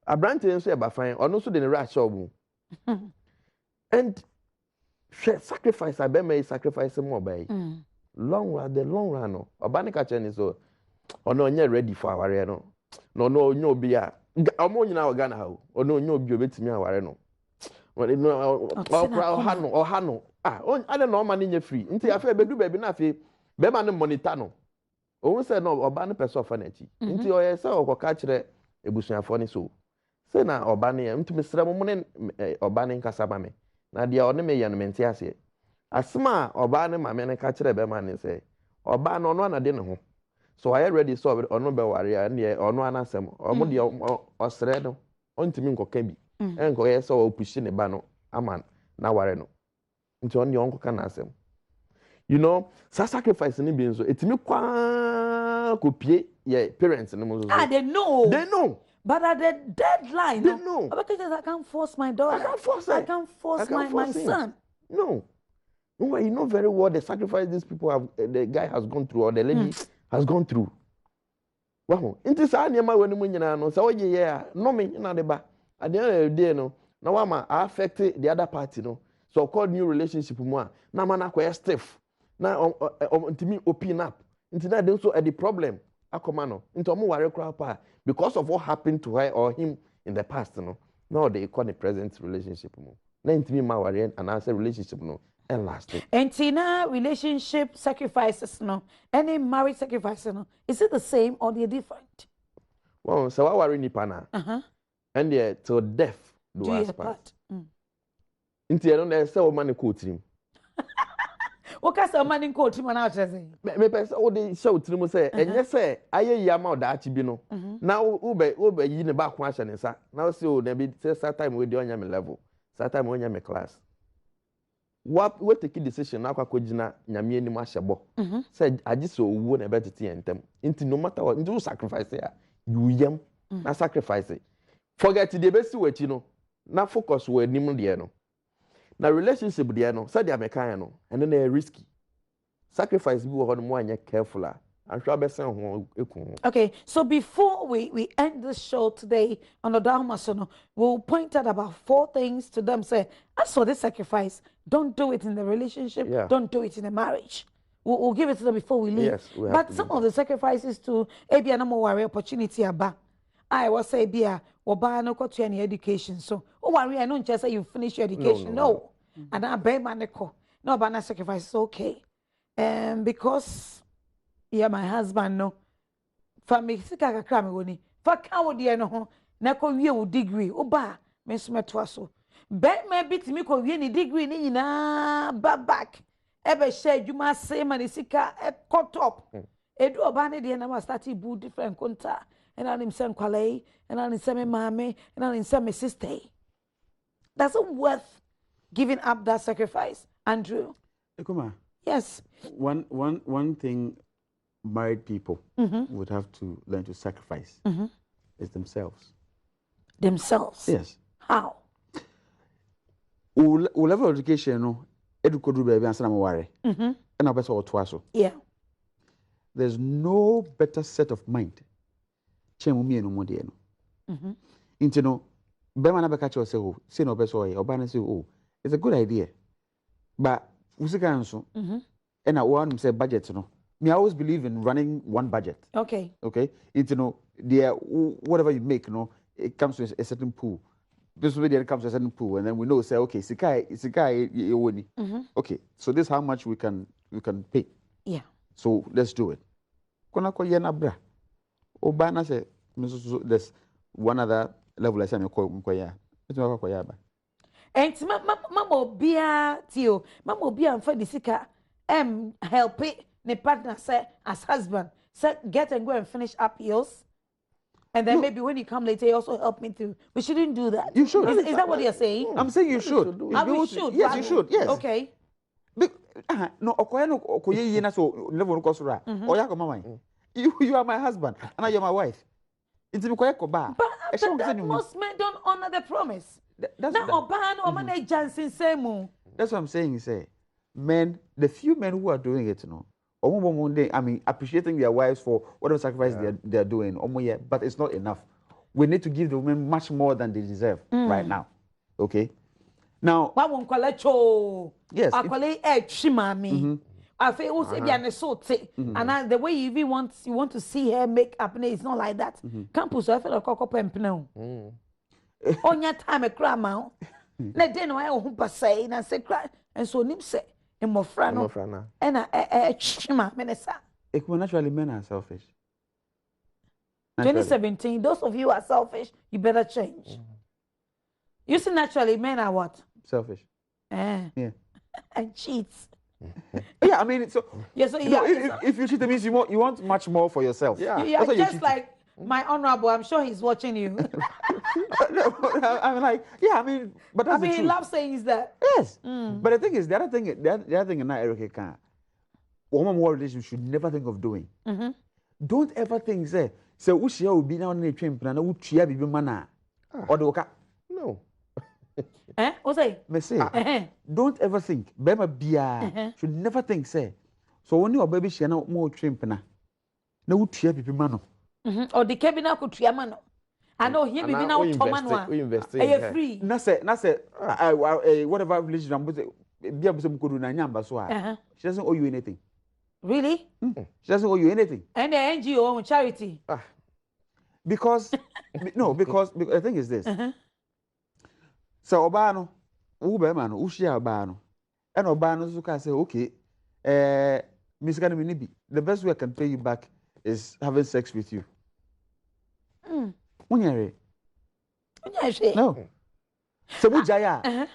abrante nso e ba fan ono so de ne ra shop and sacrifice abema sacrifice mo by long run no oba ne ka che ni so ono onye ready for aware no no onye obi a omo nyina oga na ha ono onye obi obetimi aware no ọha no ade na ọma nye free nti afa bedu baby na afa be ma no monitor no ohun se no oba no person fa na chi nti oye se okoka kire ebusuafo ni so se na oba ne ntumi sra mo ne oba ne nkasa ba me na dia one me ya no menti ase asma oba ne ma me ne ka kire be ma ne se oba no no na de ne ho so I ready so ono be ware ya ne ono anasem omo de osre no ontimi nkoka bi enko ye so opushi ne ba no ama na ware no nti on yon nkoka na asem you know sacrifice ni bi nso etimi kwa kopie ye parents no mo so they know but at the deadline they know because I can't force my daughter I can't force my son no you know very well the sacrifice these people have the guy has gone through or the lady has gone through wow inti sa niam awani mu nyina no sa oye ye a no me na de ba at the end of the day no na wa ma affect the other party no so called new relationship mu a na ma na kwa stiff na ntimi open up inti na dey so the problem akoma no nti omo ware kra pa because of what happened to her or him in the past no now they call the present relationship mu na ntimi ma ware and answer relationship no and lasting. And Tina, relationship sacrifices, no, any marriage sacrifices, no, is it the same or they're different? Well, so I worry nipa na, and yeah, till death do us part. Inti ano na say o man ko trim. O ka say o man ko trim na o say. Me pesa o de show trim say, enye say aye yi ama o da achi bi no. Na wo be yi ne ba ko ahye ne sa. Na o say o na bi say time we dey onya me level. Time we onya me class. What take decision na akwa gina nyame anim ahyebo say agise owo na betete yentem nti no matter what you sacrifice ya you yam na sacrifice forget the best wachi no na focus we anim de no na relationship de no say the amekan no and na risky sacrifice bi wo ho no mo anya careful and sure besen ho ekun. Okay, so before we end this show today on the Dalmasono, we'll point out about 4 things to them. Say, as for this sacrifice, don't do it in the relationship, don't do it in the marriage. We'll give it to them before we leave. Yes, but some of the sacrifices to maybe an worry opportunity aba. I was say bia oba no got any education. So worry, I don't just say you finish your education. No. And I bear my neko. No, but na sacrifice is okay. Because my husband no. For me, sika kakra me woni. For kawo de no ho. Na ko wie wo degree. Oba, me so meto aso. Be me bit me ko wie ni degree ni nyina back. Ebe share adwuma se ma ni sika cut up. Edu oba ne de na ma start bu different konta. And I him send kwalei, and I send me mama, and I send me sister. That's worth giving up that sacrifice, Andrew. Akuma. Yes. One thing married people would have to learn to sacrifice is themselves. Themselves? Yes. How? O level of education, no, edukodu baby and sana worry. And I better or twice. Yeah. There's no better set of mind. Chemu mi enu modi enu. Into no, bema na beka cho say oh, say no beso or bana say oh, it's a good idea. But usika nso. And I want to say budget no. Me, I always believe in running one budget. Okay. Okay. It's whatever you make, it comes to a certain pool. This way it comes to a certain pool, and then we know say okay, sikai. Okay. So this is how much we can pay. Yeah. So let's do it. Kona ko yena bra. Obana say there's one other level I say me ko ya. It's not ko ya ba. And mama bia tio, mama bia am for the sika help it. The partner said, as husband, said, get and go and finish up yours. And then maybe when you come later, you also help me too. We shouldn't do that. You should. Is that what you're saying? I'm saying you should. We should. Yes, you should. Yes. Okay. No, okoye na so level ko sura. Oya ko mama. You are my husband and I am my wife. It's a quiet koba. But after that, most men don't honor the promise. That's what I'm saying. Say, men, the few men who are doing it, you know, I mean, appreciating their wives for whatever sacrifice they're doing, but it's not enough. We need to give the women much more than they deserve right now. Okay? Now, yes. I feel also and the way you even want to see her make up, it's not like that. Campus, I feel like cocoa pempno. On your time a grandma, let them know I won't say, and I say, cry, and so Nim say, and more frano, and a chima, Menesa. Naturally, men are selfish. 2017, those of you are selfish, you better change. You see, naturally, men are what? Selfish. Yeah. And cheats. Yeah, I mean, so yes, if you cheat, it means you want much more for yourself. Yeah, just like my honorable. I'm sure he's watching you. I'm like, yeah, I mean, but that's the truth. He loves saying that. Yes, but the thing is, the other thing in that Eric can, woman more relationship should never think of doing. Don't ever think say Ushia will be now in a train plan. Ushia be mana or the oka. No. What say? Me say, don't ever think. Bema bia should never think say. So when your baby she na more train plan. Na ushia be mano. Or the cabin could tria mano. I know him be now Tomano. We invest in free. Na say whatever religion I'm with bia busem kodu na nyamba so she doesn't owe you anything. Really? She doesn't owe you anything. And the NGO charity. Because the thing is this. So Obano, Ubemano, Ushia Obano, and Obano Zuka say, okay, Miss Ganiminibi, the best way I can pay you back is having sex with you. Unyere. No. So Mujaya,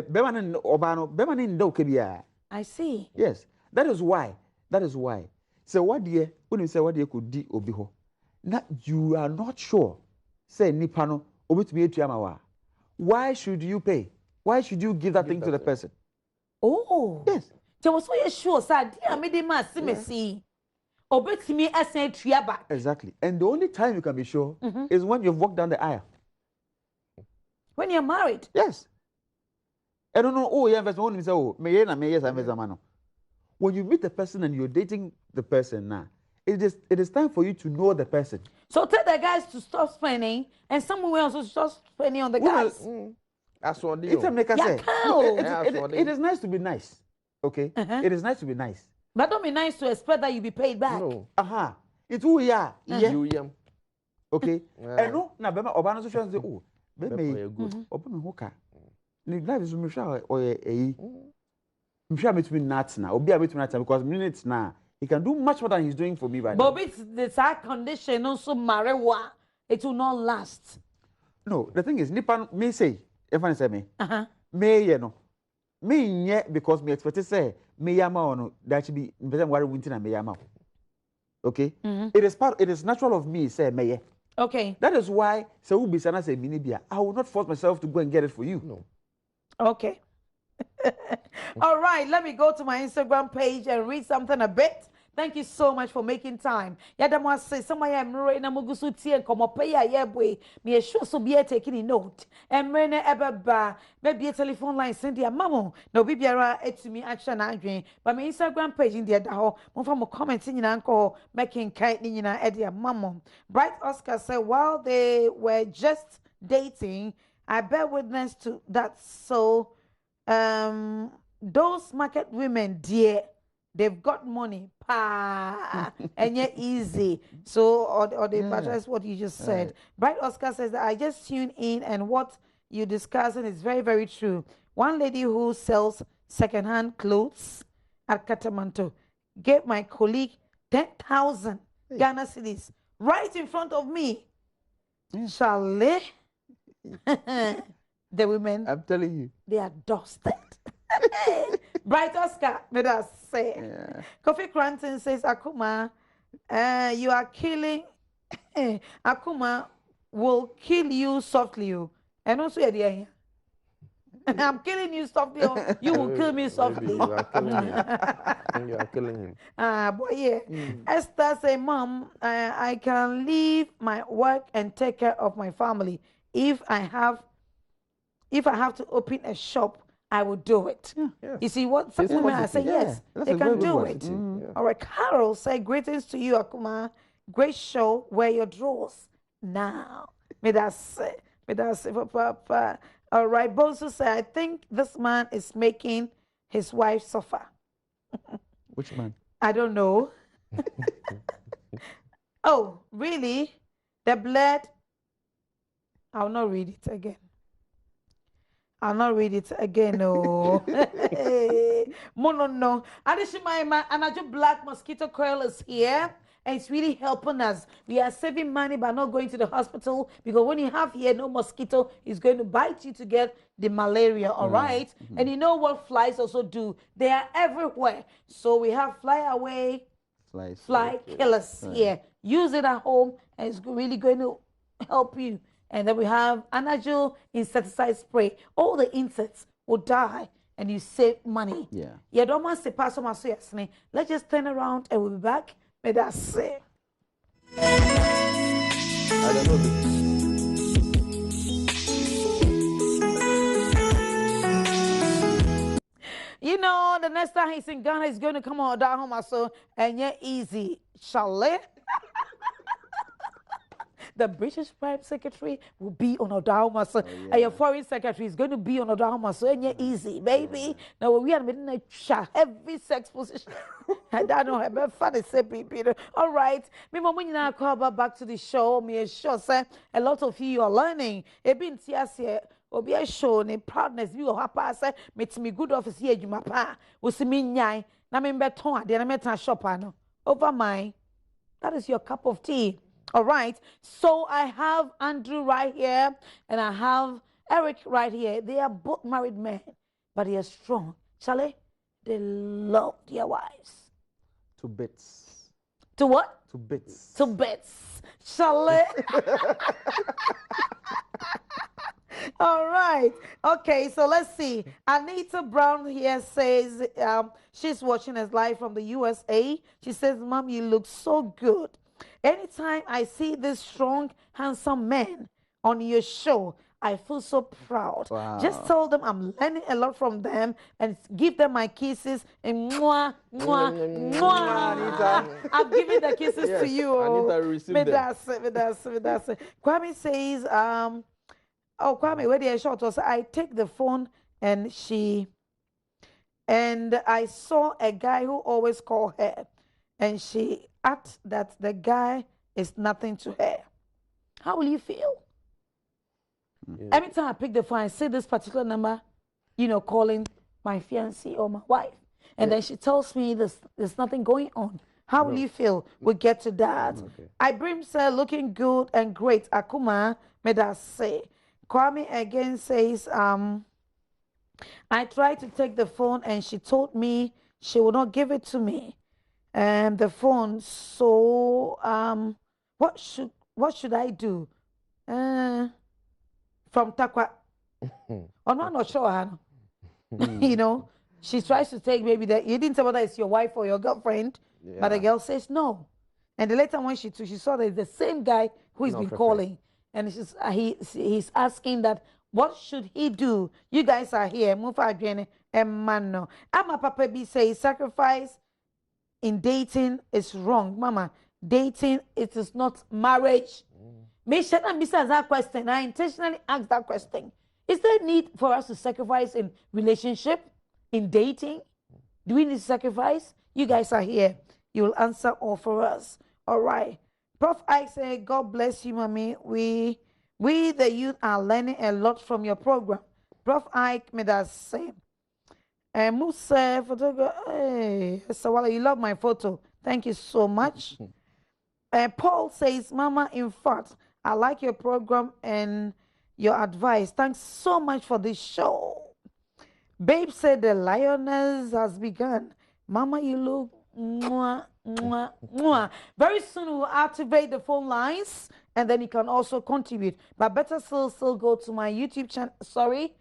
Beman Obano, Beman in Dokebia. I see. Yes, that is why. So what dear, when you say what you could do Obiho, now you are not sure. Say Nipano, Obit me Tiamawa. Why should you pay? Why should you give that thing to the person? Oh. Yes. There was so sure, sir. I made him ask me see. Obey me as a triaba. Exactly. And the only time you can be sure is when you've walked down the aisle. When you're married. Yes. I don't know. Oh, yeah, only say, oh, when you meet the person and you're dating the person now, it is time for you to know the person. So tell the guys to stop spending, and someone else to stop spending on the guys. That's what it's a make say. It is nice to be nice. Okay? It is nice to be nice. But don't be nice to expect that you be paid back. No. It's who we are. You okay? And no, na bema obano so say, oh, bema open me hoka. Ni life is me sha or me sha between nuts now. Obi between nuts because minutes now. He can do much more than he's doing for me right now. But it's the sad condition also marijuana. It will not last. No, the thing is, Nipan may say, if I say me, may you know, me yet because me expect to say me yama or no that should be better worry winter and me yama. Okay, it is natural of me say me. Okay, that is why so who be sana say minibia. I will not force myself to go and get it for you. No. Okay. All right, let me go to my Instagram page and read something a bit. Thank you so much for making time. Yadamwa say somebody I'm right na mugusu tie komo pay ya boy. Me sure so be taking a note. Emrene ebeba maybe a telephone line send dia mamo. No be biara etumi action adwen. But my Instagram page in there da ho. Mo fa mo comment nyina nko making kite nyina e dia mamo. Bright Oscar said while they were just dating, I bear witness to that. So those market women, dear, they've got money, and yet easy. So, or they that's what you just said. Bright Oscar says that I just tuned in, and what you're discussing is very, very true. One lady who sells secondhand clothes at Katamanto gave my colleague 10,000 Ghana cedis right in front of me. Charlie. The women, I'm telling you, they are dusted. Bright Oscar, let us say. Kofi Cranton says, Akumaa, you are killing. Akumaa will kill you softly. And also, I'm killing you softly, or you will kill me softly. You are killing him. You are killing him. Boy, yeah. Esther say, Mom, I can leave my work and take care of my family. If I have to open a shop, I will do it. Yeah. You see what? Some women I say, yes, that's they a can very good do one. it. Yeah. All right, Carol say, greetings to you, Akumaa. Great show. Wear your drawers now. May that say, Papa. All right, Bonsu say, I think this man is making his wife suffer. Which man? I don't know. Oh, really? The blood. I'll not read it again. No. Mono no. Adishima Anajo black mosquito coil is here. And it's really helping us. We are saving money by not going to the hospital, because when you have here no mosquito, it's going to bite you to get the malaria, all right? And you know what flies also do? They are everywhere. So we have fly killers here. Use it at home, and it's really going to help you. And then we have Anagel insecticide spray. All the insects will die, and you save money. Yeah, don't want to pass on my. Let's just turn around and we'll be back. May that say. I don't know this. You know, the next time he's in Ghana, he's going to come on down home so and yeah, easy. Chalet. The British Prime Secretary will be on Odahoma, so and your Foreign Secretary is going to be on Odahoma, so and yeah, easy, baby. Now we are in a heavy sex position. I don't know, I'm funny, say Peter. All right, me mama, when you now call back to the show, me sure say a lot of you are learning. It been here. Obi a show ne proudness bi wo hapa say metimi good office here adwuma pa wo si me nyan na me beton ade na meta shop ano over mine. That is your cup of tea. All right, so I have Andrew right here and I have Eric right here. They are both married men, but they are strong. Charlie, they love their wives to bits. To what? To bits. To bits. Charlie. All right. Okay, so let's see. Anita Brown here says she's watching us live from the USA. She says, Mom, you look so good. Anytime I see this strong, handsome man on your show, I feel so proud. Wow. Just tell them I'm learning a lot from them and give them my kisses and mwah, mwah, mwah. Anita. I'm giving the kisses to you. Anita, receive them. That's it. Kwame says, oh, Kwame, where the short was, I take the phone and I saw a guy who always called her and she asked that the guy is nothing to her. How will you feel? Yeah. Every time I pick the phone, I see this particular number, calling my fiancé or my wife. And then she tells me there's nothing going on. How will you feel? We'll get to that. Okay. Ibrim said, looking good and great. Akumaa, may that say. Kwame again says, I tried to take the phone and she told me she would not give it to me. And the phone, so what should I do? From Takwa. I'm not sure, she tries to take maybe that you didn't tell whether it's your wife or your girlfriend, but the girl says no. And the later when she saw that it's the same guy who has been calling. And he's asking that, what should he do? You guys are here. Mufa Emano. Ama Papa B says sacrifice in dating is wrong. Mama, dating, it is not marriage. Me shouldn't be that question. I intentionally asked that question. Is there need for us to sacrifice in relationship, in dating? Do we need to sacrifice? You guys are here. You will answer all for us. All right. Prof. Ike said, God bless you, mommy. We the youth are learning a lot from your program. Prof. Ike made us say. And Musa, photographer, hey, Sawala, you love my photo. Thank you so much. Paul says, Mama, in fact, I like your program and your advice. Thanks so much for this show. Babe said the lioness has begun. Mama, you look mwah, mwah, mwah. Very soon we'll activate the phone lines and then you can also contribute. But better still go to my YouTube channel. Sorry,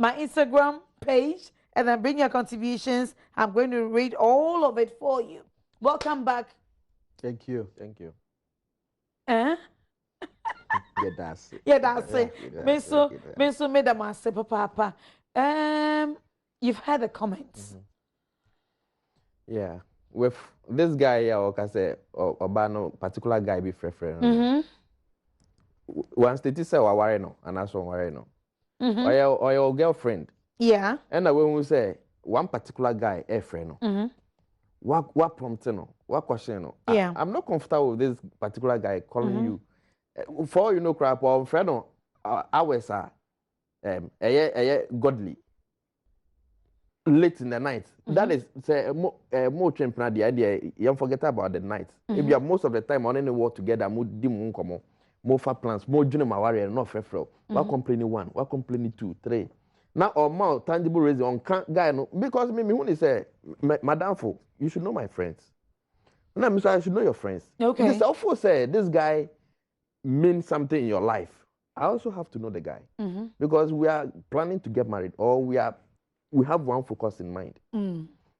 my Instagram page and then bring your contributions. I'm going to read all of it for you. Welcome back. Thank you. Thank you. Eh? Yeah, that's it. Yeah, that's it. Me so made them say, Papa. You've had a comment. Yeah, with this guy here, like I say, or no particular guy be friend. One state say wa worry no, and that's one worry no. Or your girlfriend. Yeah. And when we say one particular guy, friend no. What prompting no? What question no? Yeah. I'm not comfortable with this particular guy calling you. For all you know, crap or friend no, hours are godly. Late in the night. That is say more champion the idea. You forget about the night. If you are most of the time on any work together, more dim come more for plans, more junior warrior, not frefro. What complaining one, what complaining two, three. Now or more tangible reason on guy no because me when he say madam for you should know my friends. No, Mr. I should know your friends. Okay. This also say this guy means something in your life. I also have to know the guy because we are planning to get married or we have one focus in mind.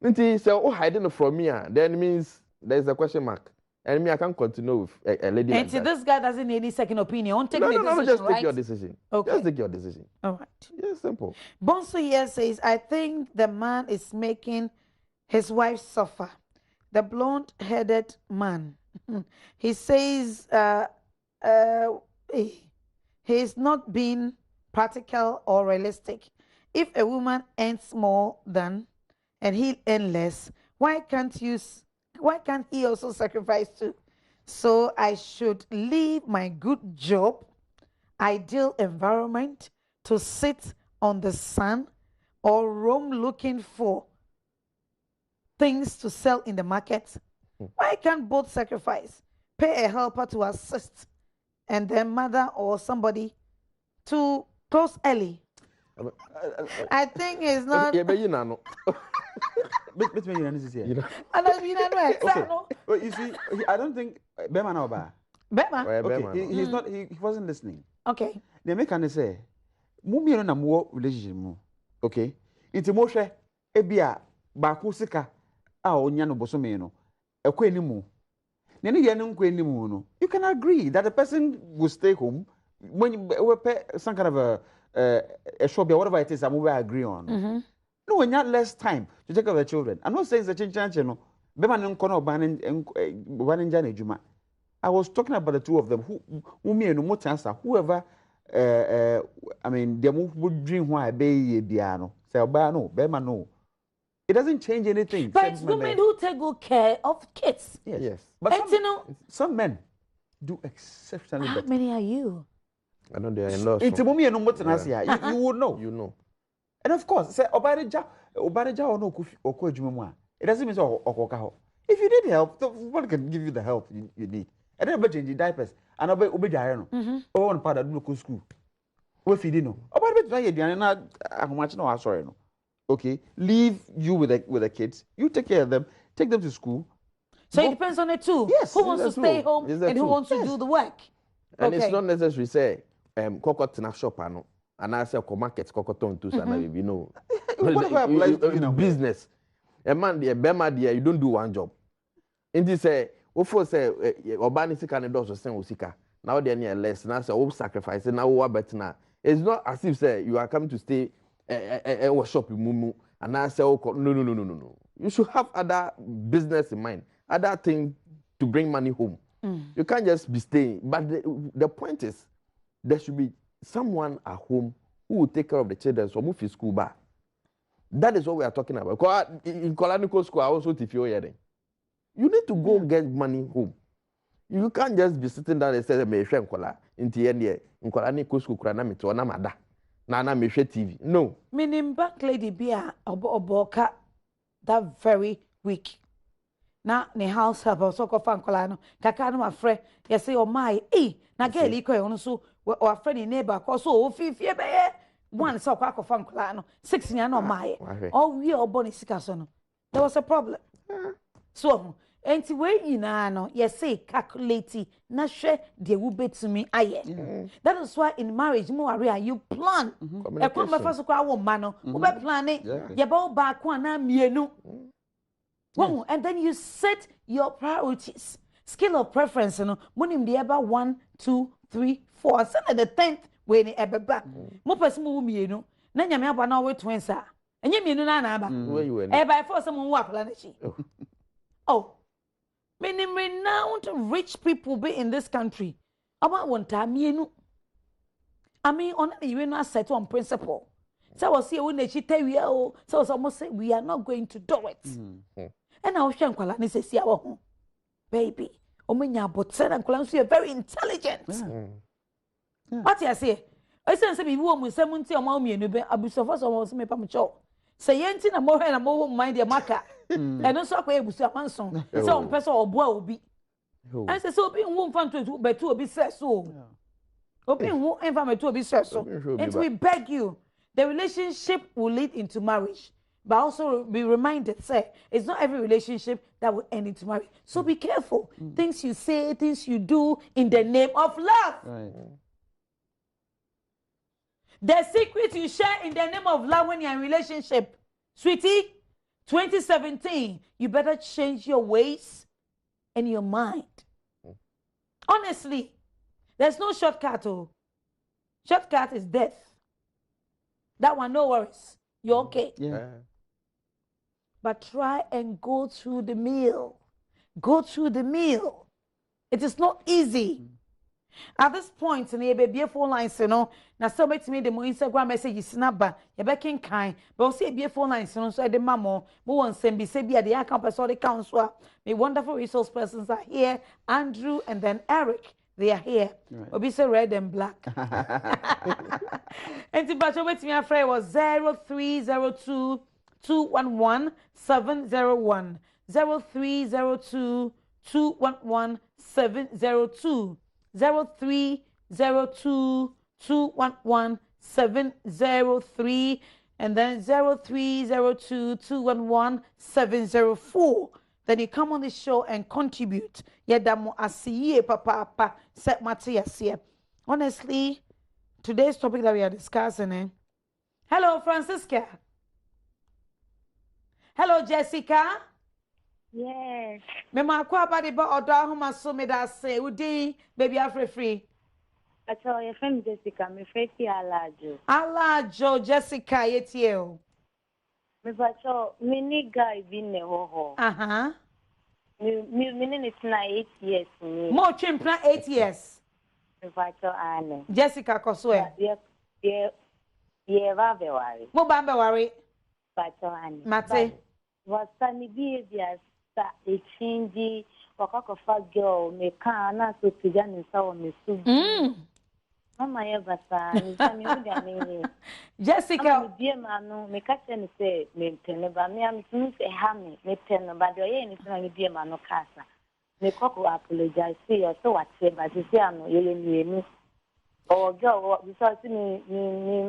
Until say, oh, hiding from me, then means there's a question mark. And me, I can't continue with a lady. And like so that. this guy doesn't need any second opinion. On taking No, just right? take your decision. Okay. Just take your decision. All right. Yeah, simple. Bonso here says, I think the man is making his wife suffer. The blonde-headed man. He says he's not being practical or realistic. If a woman earns more than and he earns less, why can't he also sacrifice too? So I should leave my good job, ideal environment to sit on the sun or roam looking for things to sell in the market. Why can't both sacrifice? Pay a helper to assist and then mother or somebody to close early. I think it's not. Yeah, but you know. Bet me you this here. And I mean, I know Okay. Well, you see, I don't think Bema na oba. Bema. Okay, he's not. He wasn't listening. Okay. The make can say, "Mummy no na mo relationship mu." Okay. Iti mo hwe ebia ba ku sika a onya no bosome no. Ekwa enimu. Ne ne ye no nkwa enimu no. You can agree that the person will stay home when we pay some kind of a shop or whatever it is that we agree on. No, when you have less time to take care of the children. I'm not saying it's a change, no. I was talking about the two of them who me and whoever I mean they would dream why be piano. Say no, Bema no. It doesn't change anything. But it's women who take good care of kids. Yes. But some men do exceptionally better. How many are you? I know they are in law. It's a moment you would know. You know. And of course, say Obareja or no Oko. It doesn't mean so. If you need help, one can give you the help you need. And then change the diapers. And obey Diana. Oh, one part of local school. We feed you. About Diana, I'm much no sorry. No. Okay, leave you with the kids. You take care of them. Take them to school. So it depends on it too. Yes. Who wants to stay home and who wants to do the work. And it's not necessary say cocoa in a shop and I say market cocoa to baby no. Business. A man the Bema there you don't do one job. And this say ofo say obani sika ne do so sen osika. Now they are less now say sacrifice now what better now. It's not as if say you are coming to stay a shop mumu and I say no. You should have other business in mind, other things to bring money home. You can't just be staying. But the point is, there should be someone at home who will take care of the children. So move to school back. That is what we are talking about. Because in Kolanico school, I also teach you here. You need to go get money home. You can't just be sitting down and say, "Me share Nkola into here in Kolanico school, Kurana me to Namada, Nana me share TV." No. Meaning back lady be a oboka that very week. Na ne house help so ko fan kola no kaka no afre ye say o mai na girl iko e so o afre ni neighbor ko so o fifie be ye one so ko fan kola no 6 nya no mai o wi o boni sika so no there was a problem so enti we no yes say calculate na hwe de wo betumi aye. That is why in marriage mo are you plan e kwa me fa so kwa wo ma no wo be plan ye ba ba ko na mienu. And then you set your priorities. Scale of preference no monim de eba 1 2 3 4 say the 10th we ni ebeba mo person mo mienu na nyame aba na we twins a enye mienu na na aba e by force mo wo apla na chi. Oh, many renowned rich people be in this country. About one time, I mean, on you not set on principle. So I was here when they tell you, so almost say we are not going to do it. And I was saying, "Kwala, says, baby, omenya but said and Kwala, you are very intelligent." What you say? I said, "Say we will say munti o maumi enu be abuso for so was me pamucho." Say yenti na mo he na mo mind the marker. And also akwa ebusu amanson. Say on person oboa obi. And say so obi nwo mfa nto betu obi say so. Obi nwo mfa metu obi say so. And we beg you, the relationship will lead into marriage. But also be reminded, say, it's not every relationship that will end into marriage. So be careful. Things you say, things you do in the name of love. Right. The secret you share in the name of love when you're in a relationship. Sweetie, 2017, you better change your ways and your mind. Honestly, there's no shortcut. Shortcut is death. That one, no worries. You're okay. Yeah. But try and go through the meal. Go through the meal. It is not easy. At this point, in the beautiful lines, you know, now so make me the more Instagram message snapper, you baking kind, but see beautiful lines, you know, so the mamo, who wants to be say be at the account person, the council, the wonderful resource persons are here, Andrew and then Eric, they are here. Right. Be so red and black. And to batch over to me, afraid was 0302 211 701 0302 211 702 0302 211 703 and then 0302 211 704. Then you come on the show and contribute. Yedamo asiye papa set Matthias here. Honestly, today's topic that we are discussing. Hello, Francisca. Hello, Jessica. Yes. Me ma kwa body ba odo ahoma so me da say udi baby free. I tell your friend Jessica, me free alajo. Alajo Jessica yetie o. Me bacho me ni guy bi ne ho. Me ni na 8 years ni. Mo chimpna 8 years. Me bacho ane. Jessica koso e. Ye ba be wari. Mo ba be wari. Bacho ane. Mate. Wasa ni behavior sa echinji wakakofa girl me kana so tija ni sawo me su. Mama ye basa ni sami uga me. Jessica me bie ma no me ka se ni se me mpene ba me am tunu se ha me pen ba de ye ni se na me bie ma no kasa. Me koko apologize say so what say ba se ano ye ni emi. O girl because me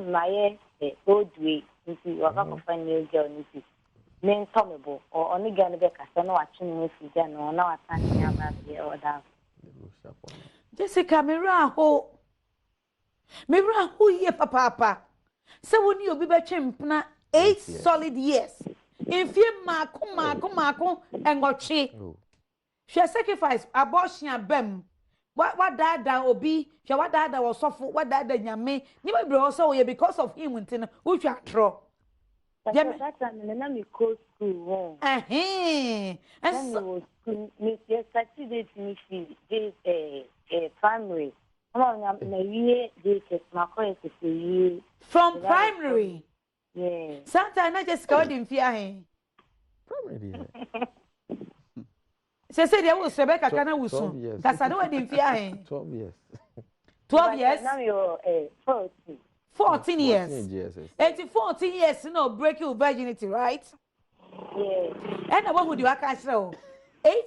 my old way nti wakakofa ni girl nti. Men tomebo or only gonna be cast no watching with you no now attending about the order. Jessica miraho ye papa. So when you be chimpna 8 solid years. If you mako and got she sacrifice abortion bem. What dad obi she what dad was suffer what dad nyame ni be also because of him until which you throw. That time na me go school. And so me started me this primary. Mama na year this my course is from primary. Yeah. Sometimes I just go in fear. Primary. Say there was Rebecca kana wusu. That's I don't in fear. 12 years. 12 years. Now you're 14 years. 14 years, you know, break your virginity, right? Yeah. And what would you catch 8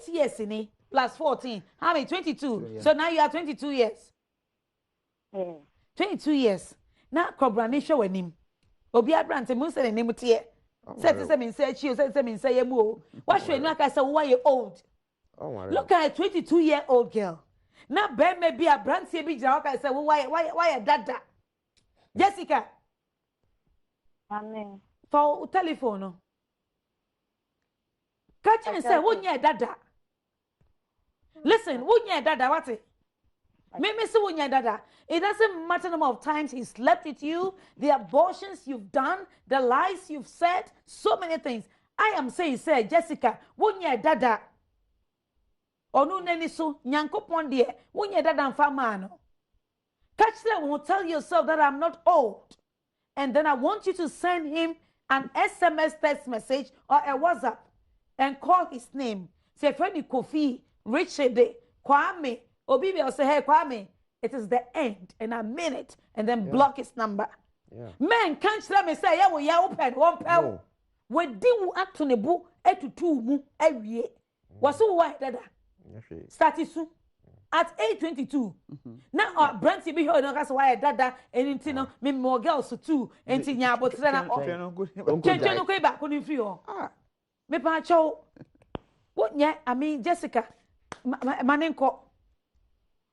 years in it plus 14. How many? 22. Yeah. So now you are 22 years. Yeah. 22 years. Now, Cobranisha when him. Obi Abrante Musa and name here. Say me say you say me say you. What should you say why you old? Look at a 22-year-old girl. Now, Ben may be a brand CB Jawaka. I said, well, why a dada? Jessica. Amen. For telephone. Catch and say, wouldn't you dada? Listen, wouldn't you dada? What's it? Maybe so wouldn't you dada? It doesn't matter the number of times he slept with you, the abortions you've done, the lies you've said, so many things. I am saying, say, Jessica, wouldn't you dada? Onu neni so nyankopon de wonye dada mfa ma no catch them will tell yourself that I'm not old, and then I want you to send him an SMS text message or a WhatsApp and call his name. Say Freddy Kofi Richard Kwame Obibi or say hey Kwame, it is the end and I mean it, and then block his number. Men can't let me say yeah we open one pound we do act on a book etutu mu ewie waso why dada started soon at 8:22. Now Brandy be here no cause why dada anything no me more girls too enti nya abotre na chenche no ko ba ko ni free ho me pa cho what nya I mean Jessica manenko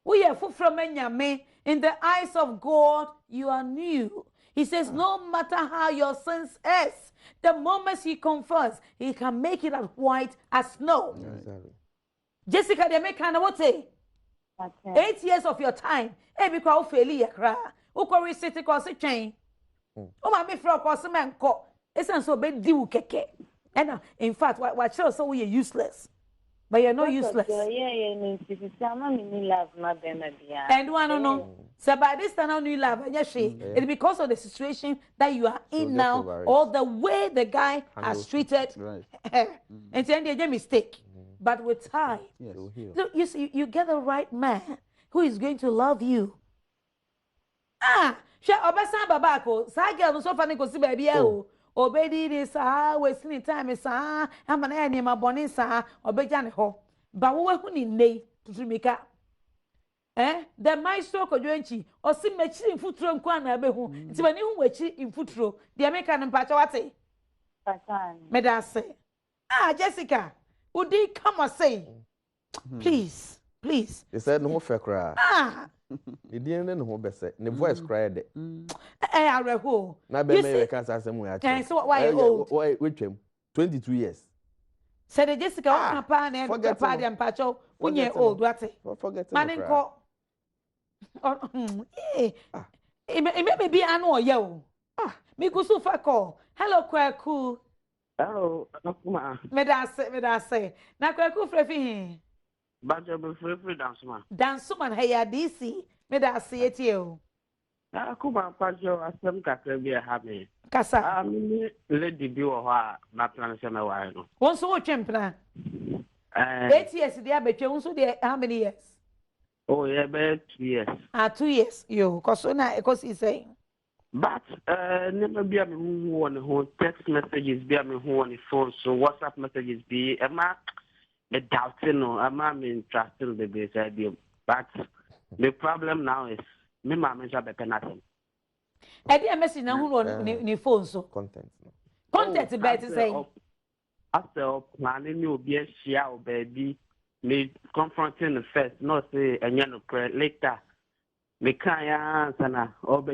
we are from me in the eyes of God you are new. He says no matter how your sins is, the moment he confess he can make it as white as snow. Jessica, they make kind of what say? 8 years of your time. Eh, because fail ya cry. Uko receipt cause a chain. Oh, my friend, cause man co. It's so bad do keke. And in fact, what shows so we are useless. But you're not useless. And one no. So by this time on you love, and yes, it's because of the situation that you are in now, or the way the guy has treated her. And then they mistake. But with time, look, you see, you get the right man who is going to love you. She obesa babako. Sa girl no so fani ko si baby e obedi this wasting time is am na any ma boni sa obeja ne ho. Ba wo hu ni nei tutumika. The maestro ko dwenchi o si mechiri mfuturo nko na be hu. Nti bani hu wechi mfuturo. De America no mpacha wate. Medase. Jessica. Udi come and say, please. They said no fair cry. They didn't know what say. The voice cried. I reho. Na be me can say some way. And so why old? Why which 22 years. Said the Jessica papa and papa and pacho when you're old what? Forget it. Man ko. It may be an or yo. Me go so far call. Hello, Kwaku. Hello, Akumaa. Medase. Na Kwaku frefi. Bajo be free dansuma. Dansuma hey DC. Medase etio. Akumaa pajo asem kakra bi ha me. Kasa. Me lady bi wo ha na plan se me wa no. Won so twempna. 8 years dey abetwe won so dey how many years? Oh, yeah, be 2 years. 2 years. Yo, cause he saying. But never be a me who on the text messages be a me who on the phone, so WhatsApp messages be a ma the doubting no, a ma me trusting the base idea. But the problem now is me ma me job be nothing. I did a message now who on the phone so content better saying. After planning you be a share baby me confronting the first, not say and you know later. Me can't answer na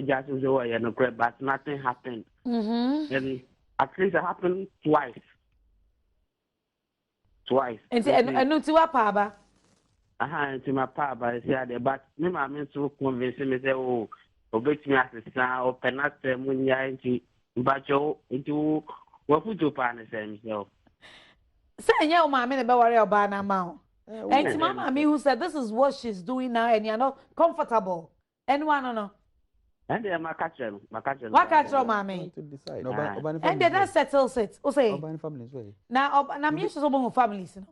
just no but nothing happened. And at least it happened twice. And no to what papa? To my papa said but me mama so convince me say oh obey me as a son or penalty when you into but you into what would you pan himself? Say your mama never worry about now. And to mama me who said this is what she's doing now and you're not comfortable. Anyone no? And they are my catcher. What catcher, mommy? And then that settles it. O say. Now, I'm used to some families, you know.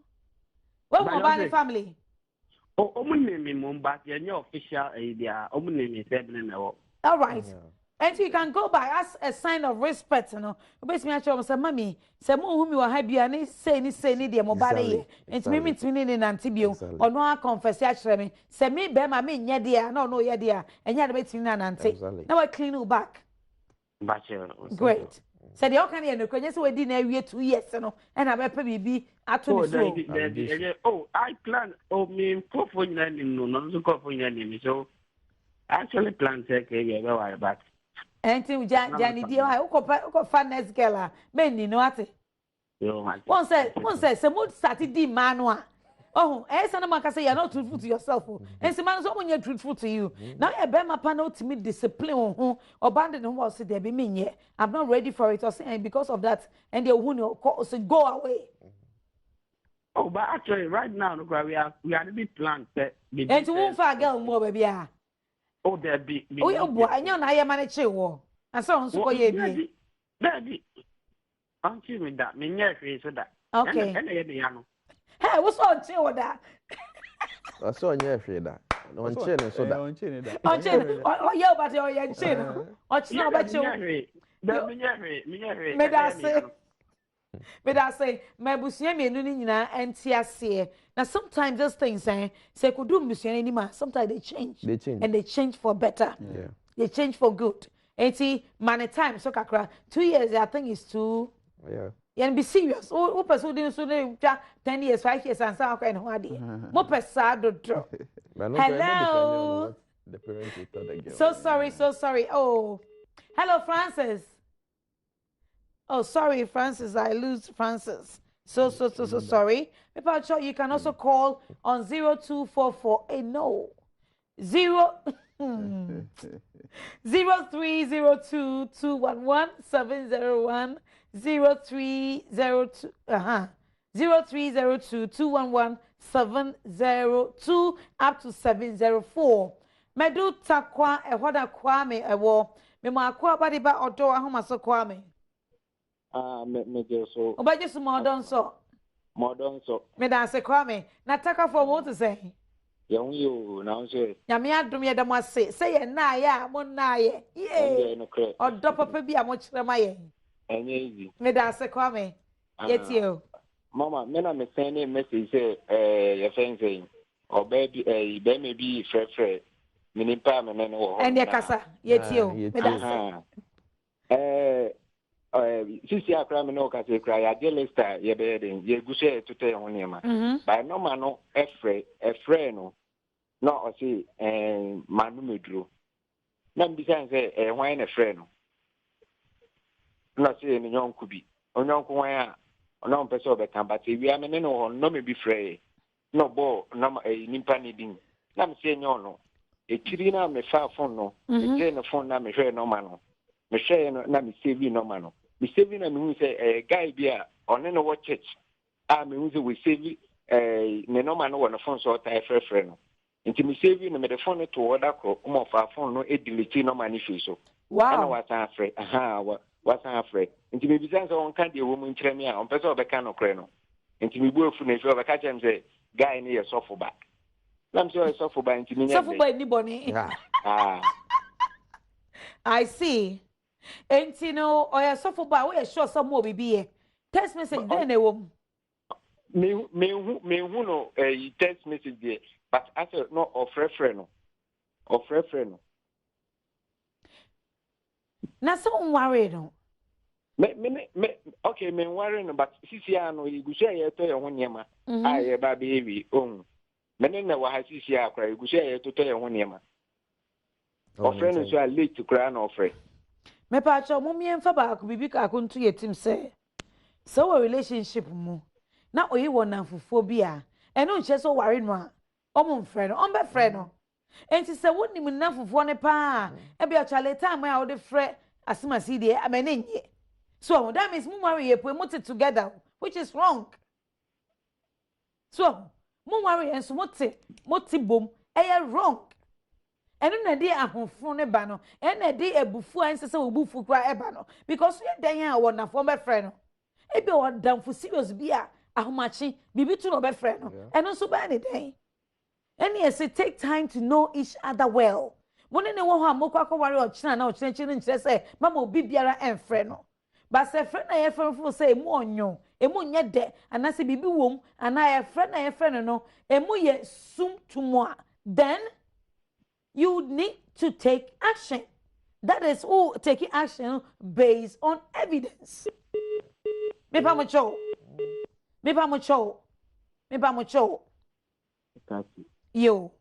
What about family? Oh, name me, but you're official idea. Name is all right. And so you can go by as a sign of respect, you know. Basically, I told my mommy, say, whom you are happy and say, dear, mobile, and me in Antibio, or no, confess, actually, say, me, bear my mean, yeah, dear, no, yeah, dear, and yet between an auntie. Now I clean you back. Bachelor. Great. Said the okay no kwenye se we di na awie 2 years no and abepa bibi ato ni so. Oh, I plan. Oh, me for no so for name. So I actually plan to take a back. Enti Jani di ha uko fa next girl men ni no ate. One say se mood start di manua. Oh, sana maka say you're not truthful to yourself. And se man so when you're truthful to you. Now you be my panel to me discipline or abandon who was there be me. I'm not ready for it or saying because of that and they who say go away. Oh, but actually right now we are the big plan that and to won't for girl more baby. Oh, there be oh yeah, boy, I know I manage you. And so on so ye be. Daddy. Aren't you with that? Me near so that. Okay. Hey, what's on chill with that? I saw near that. On chin and so that. On chin. Oh, yeah, but you're chin. Or no, but you. But I say, my busia me no nyina entiase. Now sometimes those things say could do busia anymore. Sometimes they change. And they change for better. Yeah. They change for good. And see, many times so kakra 2 years I think is too. Yeah. And be serious. Oh, person didn't so 10 years, 5 years, and so kind of idea. More pesado draw. Hello. The parents will tell the girl. So sorry. Oh, hello, Francis. Oh, sorry, Francis. I lose Francis. So sorry. People sure you can also call on 0244. No. 0302 211 701 0302 0302 211 702 up to 704. Medu takwa ehoda kwame ewo me ma akwa badi ba odo ahoma so kwame. Me so. Obaje so modon so. Me da se kwame na taka for what to say. You now say. Nyame adom ye da mo ase say ye na ya mo na ye. Ye. Odo papa bi a mo kire ma ye. Easy. Me da se kwame. Yetio. Mama, me na me send a message say your friend saying or baby be may be free. Minipa me no. And ye kasa yetio. Me da se. Sisi akra me no ka se kra ya delesta ye be den ye guse to te ho niam. By no man no efre no o si manu meduro. Na mbi san say hwan na efre no. Na say ni nyonku bi. Onyonku hwan a ona on pese obeka but wi ame ne no no me bi frɛ no bo na nimpa ni din. Na me say nyon no. Ekiri na me fa phone no. E no phone na me hwɛ no ma no. Me hwɛ no na me save no ma no. Me saving na me hu say guy bia on no watch church me hu say we save me no man no won phone so tie frɛ no nti me saving no me the phone to order ko mo fa phone no e delete no man issue so wow na what san frɛ what san frɛ nti me bisan so on kan de wo mu nkyerɛ me a on pɛ sɛ obɛka no korɛ no nti me bu afu na fi obɛka kyerɛ me say guy ni ye sofo ba na me say sofo ba nti me nya sofo ba ni boni I see. Enti no oya sofo ba we sure some more bibi text message dey na wo me hu no text message there but after no of friend no na so worry no me okay me worry no but sisi ano igusia ye to ye ho niema ye ba be ewi me ne na wa ha sisi akra igusia ye to ye ho niema of friend so late to cry no friend me pa cho mo mien fa ba ko bibi ka ko ntu yetim se so a relationship mu na oyi wona fufuo bi a eno nche so ware no a omo mfre no ombe fre no enti se woni mu na fufuo ne pa e bia chale time a wo de fre asimasi de amene nye so that means mu marry ye put it together which is wrong so mu marry and so moti bom e wrong enu na di ahofo ne ba no na di ebufu anse se obufu kra e ba no because ye dan a wo na fo be frɛ no e be wo dan fo serious bi a ahomachi bibi tu no be frɛ no enu so ba ne dan eni ese take time to know each other well woni ne wo ho amokwa ko ware o china na o china china nkyere se mama obi biara enfrɛ no ba se frɛ na ye frɛ fo se emu onyo emu nye de anase bibi wom ana ye frɛ na ye frɛ no emu ye sum tumo then you need to take action. That is who taking action based on evidence. Me pa mo cho. Yo.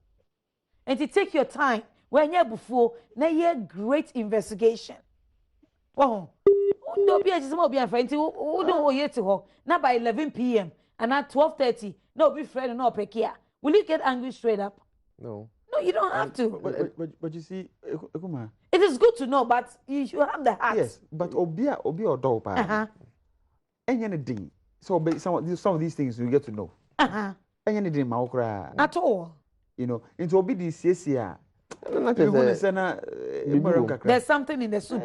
And to take your time when you're before, now you're great investigation. Wow. Don't be a small be a friend. Who don't yet to her. Now by 11 p.m. and at 12:30, no be friend no pekia. Will you get angry straight up? No. No, you don't have to. But you see, Akumaa. It is good to know, but you should have the heart. Yes, but obi or dog pa. Anything. So some of these things you get to know. Anything ma okra. At all. You know, into obi this year. There's something in the soup.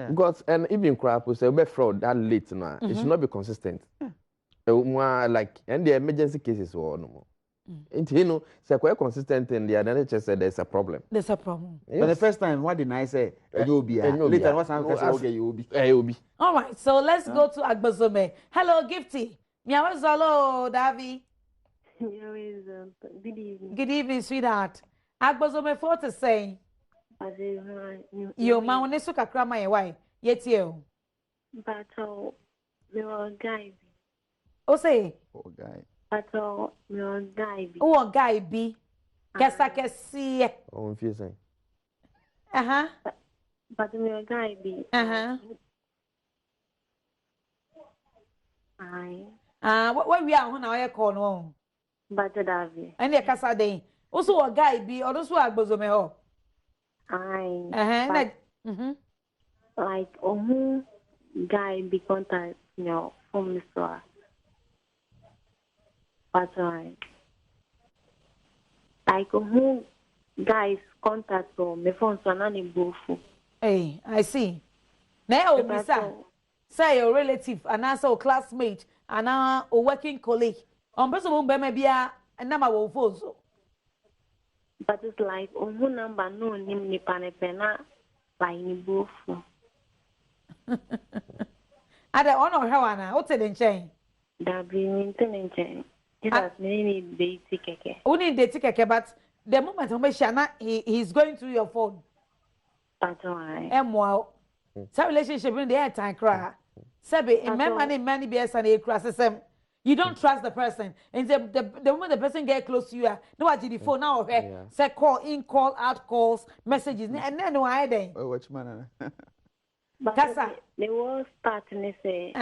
Because and even crap will say be fraud that late now. It should not be consistent. Like and the emergency cases or no more. You know, so quite consistent in the NHS said there's a problem. There's a problem. Yes. But the first time, what did I say? You'll be. Later, what's you'll be. All right, so let's go to Agbazome. Hello, Gifty. Hello, Davi. Good evening. Good evening, sweetheart. Agbazome for to say. Yo, ma one so kakra ma ye why? Yet you. But there were guys. O say. Oh, guy. But there were guys. Oh, guy be. Kesa kesi. Oh, I'm feeling. But there were guys be. What we are when I call no. But Davi. And the kasa day. Also a guy be or those who are Agbazome ho. Like guy be contact, you know, from the store. But like guys contact so my phone so nani bofu. Hey, I see. Now Obisa, say your relative and also classmate and a working colleague. On person be maybe a number will follow. But it's like number no nim ni panepena by ni bofu. Ada ono hewana, what's it in chain? That be in chain. Just need the ticket. Only the ticket, but the moment he's going through your phone. But why? Wow. So relationship in the air time cry. Sabi, in many BS and a crass. You don't trust the person. And the moment the person get close to you, no what the phone now okay. Say call in, call out, calls, messages, and then why then? Oh, which man? But they were starting to say,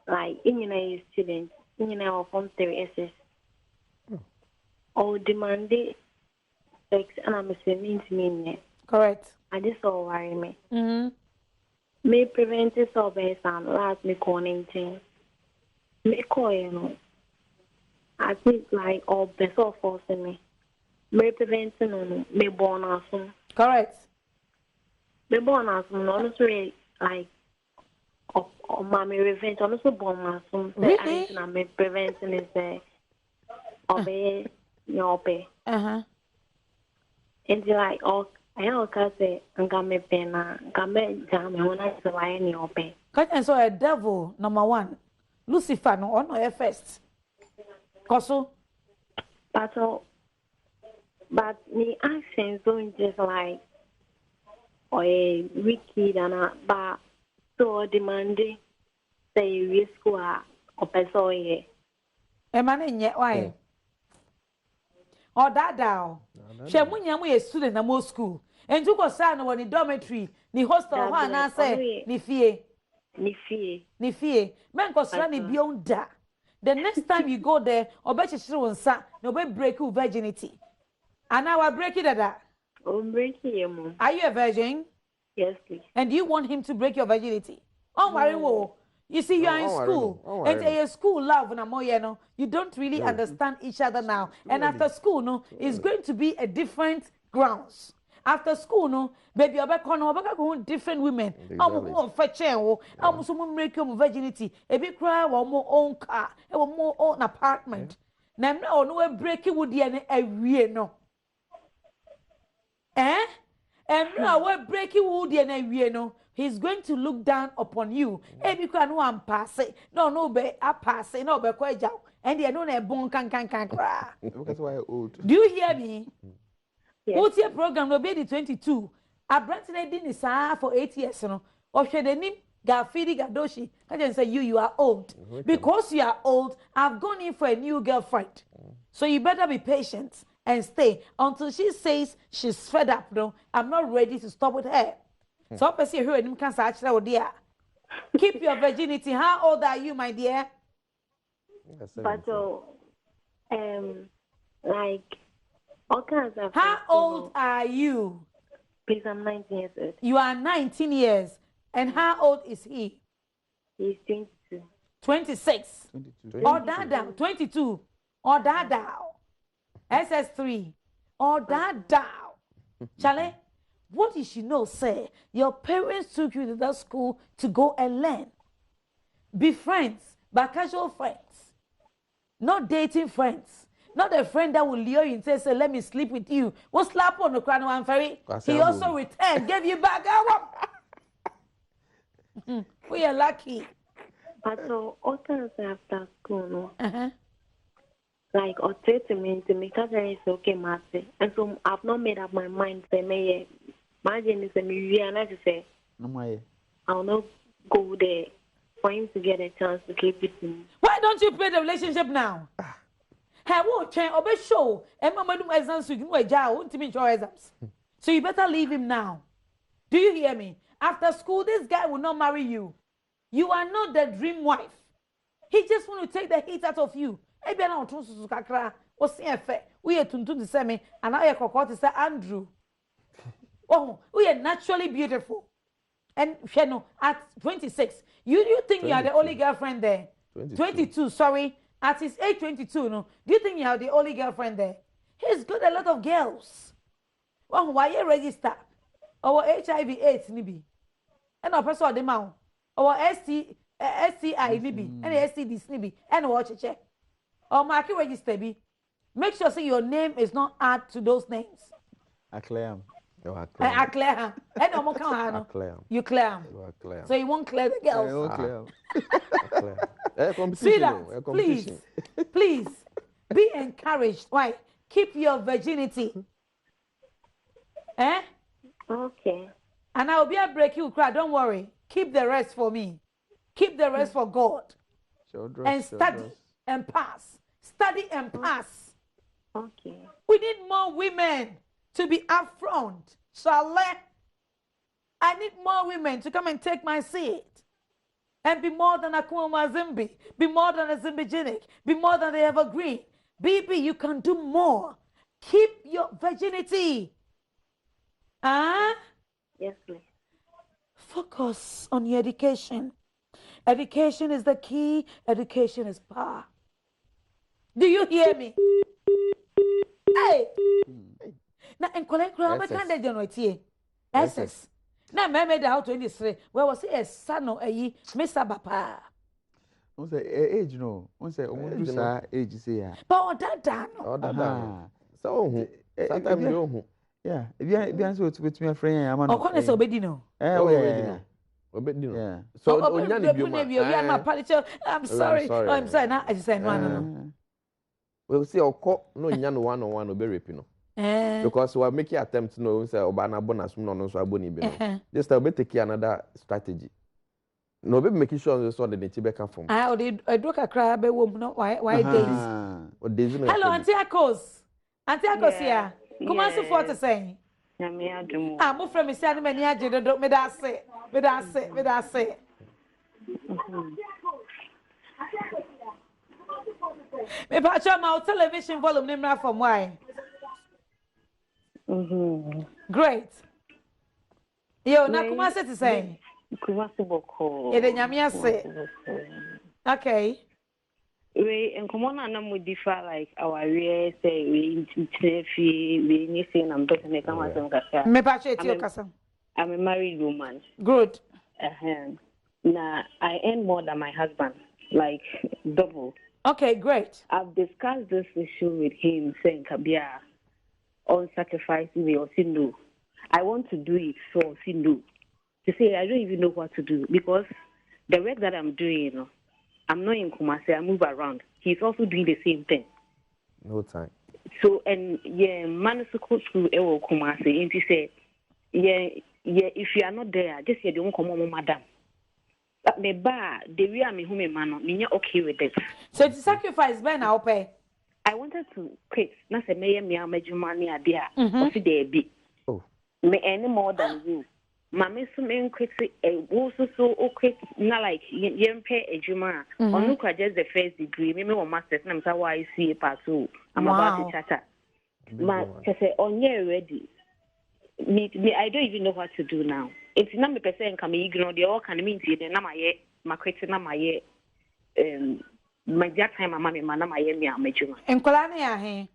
like in United students. In our form 3 SS or demanded sex and I'm saying to me. Correct. I just saw worry me. May prevent this or base and last me calling things. May call you know. I think like all best of forcing me. May prevent no may born us. Correct. May born us honestly like or mommy revenge also born my son. Really? I'm preventing is obey your pay. And like oh I don't say I'm gonna pay na gonna jam when I say why any pay. And so a devil number 1, Lucifer no on your first. Koso. But me actions don't just like or a wicked and but so demanding say risk or person man yet why? Or that down. She munya mu student na mo school. And you go say no in dormitory, ni hostel ho na say ni fie. Men go say ni beyond that. The next time you go there, obechi wonsa, no be break your virginity. And now I break it that. Oh, break him. Are you a virgin? Yes, please. And do you want him to break your virginity? Oh, worry, you see, you are in school. And a school love, you don't really understand each other now. And after school, no, it's going to be a different grounds. After school, no, baby, I'll be different women. I'm more fetching, I'm someone break your virginity. A big cry, or more own car, or more own apartment. Now, no, break it with the no. And now we're breaking wood and we know he's going to look down upon you. And you can one pass it. No, be a pass it, no, be quite jow. And they don't have bone can cry. That's why I old. Do you hear me? Yes. What's your program? No, be the 22. A Branton didn't say for 8 years, no. Or should the name Gafidi Gadoshi? I just say you are old. Because you are old, I've gone in for a new girlfriend. So you better be patient and stay until she says she's fed up. No, I'm not ready to stop with her. So I see her and cancer actually, dear. Keep your virginity. How old are you, my dear? But like all kinds of. How old are you? Please, I'm 19 years old. You are 19 years. And how old is he? He's 22. 26. 22. Or Dada, 22. Or Dada. SS3. Or Dada. Charlie, what did she know, say? Your parents took you to that school to go and learn. Be friends, but casual friends. Not dating friends. Not a friend that will lure you and say, let me sleep with you. We'll slap on the crown one ferry. He also returned, gave you back. We are lucky. But so, all kinds after school, no? Like, or say to me, because it's okay, Marty. And so I've not made up my mind, say, may imagine it's a movie, and I just say, I'll not go there for him to get a chance to sleep with him. Why don't you play the relationship now? Hey, won't change, or be show, and Mama do exams, you can wait, won't me your exams. So you better leave him now. Do you hear me? After school, this guy will not marry you. You are not the dream wife. He just want to take the heat out of you. Maybe I don't want to kakra. O see effect. We are tuntu to say me, and I are to say Andrew. Oh, we are naturally beautiful. And you know, at 26, you think 22. You are the only girlfriend there? 22, sorry. At his age 22, no. Do you think you are the only girlfriend there? He's got a lot of girls. Well, why you register? Our HIV/AIDS nibi. And our person the mouth. Our STI nibi. And STDs nibi. And watch check. Or market register be. Make sure say your name is not add to those names. I clear. I clear him. And no more count. You clear him. So you won't clear the girls. I won't clear. See that? Please be encouraged. Why? Keep your virginity. Eh? Okay. And I will be a break you cry. Don't worry. Keep the rest for me. Keep the rest for God. And study and pass. Study and pass. Okay. We need more women to be upfront. Charlotte, I need more women to come and take my seat. And be more than Akumaa Zimbi. Be more than a Zimbigenic. Be more than the evergreen. Baby, you can do more. Keep your virginity. Yes, please. Focus on your education. Education is the key. Education is power. Do you hear me? Hey! Now, in collect ground, I can't generate SS. Now, I made out 23. Where was a son or a Mr. Bapa? What's the age? No, what's the age? Say, but that. So, sometimes you know. Yeah, if you answer with me, a friend, I'm on the Obedino. Yeah. So, I'm sorry. I'm sorry. Now I say no. We'll see. No, Yan 101 will be ripping. Because we are making attempts to know say Obana bonus no so aboni be. This time we take another strategy. No be making sure so the Tibe can form. I do kakra be wo no why days. Hello Auntie Akos. Auntie Akos here. Come on, so for to say. Mo from me say na mani age do me da say. Me patch my television volume name from why. Great. Yo, na kuma say to say. Kuma se boko. E de nyame ase. Okay. We in common na mo differ like our we say we we ni say na mbe me kama some kasa. Me patch it your kasa. I'm a married woman. Good. Now I earn more than my husband, like double. Okay, great. I've discussed this issue with him saying Kabia on sacrificing me or say no. I want to do it, so say no. To say I don't even know what to do because the work that I'm doing, you know, I'm not in Kumasi, I move around. He's also doing the same thing. No time. So and yeah, Manasuko school Ewo Kumasi, and he said if you are not there, just say don't come on, madam. But me ba the way I'm home man, me okay with it. So to sacrifice ben I pay. I wanted to quit. Na say me money idea. Or see there be. Oh. Me any more than you. Mama so me quit wo so quit na like yen pay ejuma. Onu kwa just the first degree. Me want masters na me say why see part 2. I'm about to chatter. Ma say onye ready. Me, I don't even know what to do now. It's not me person can me ignore the all can mean to na my question na my my that time mama me na my me amejuma. Enkola na ya he?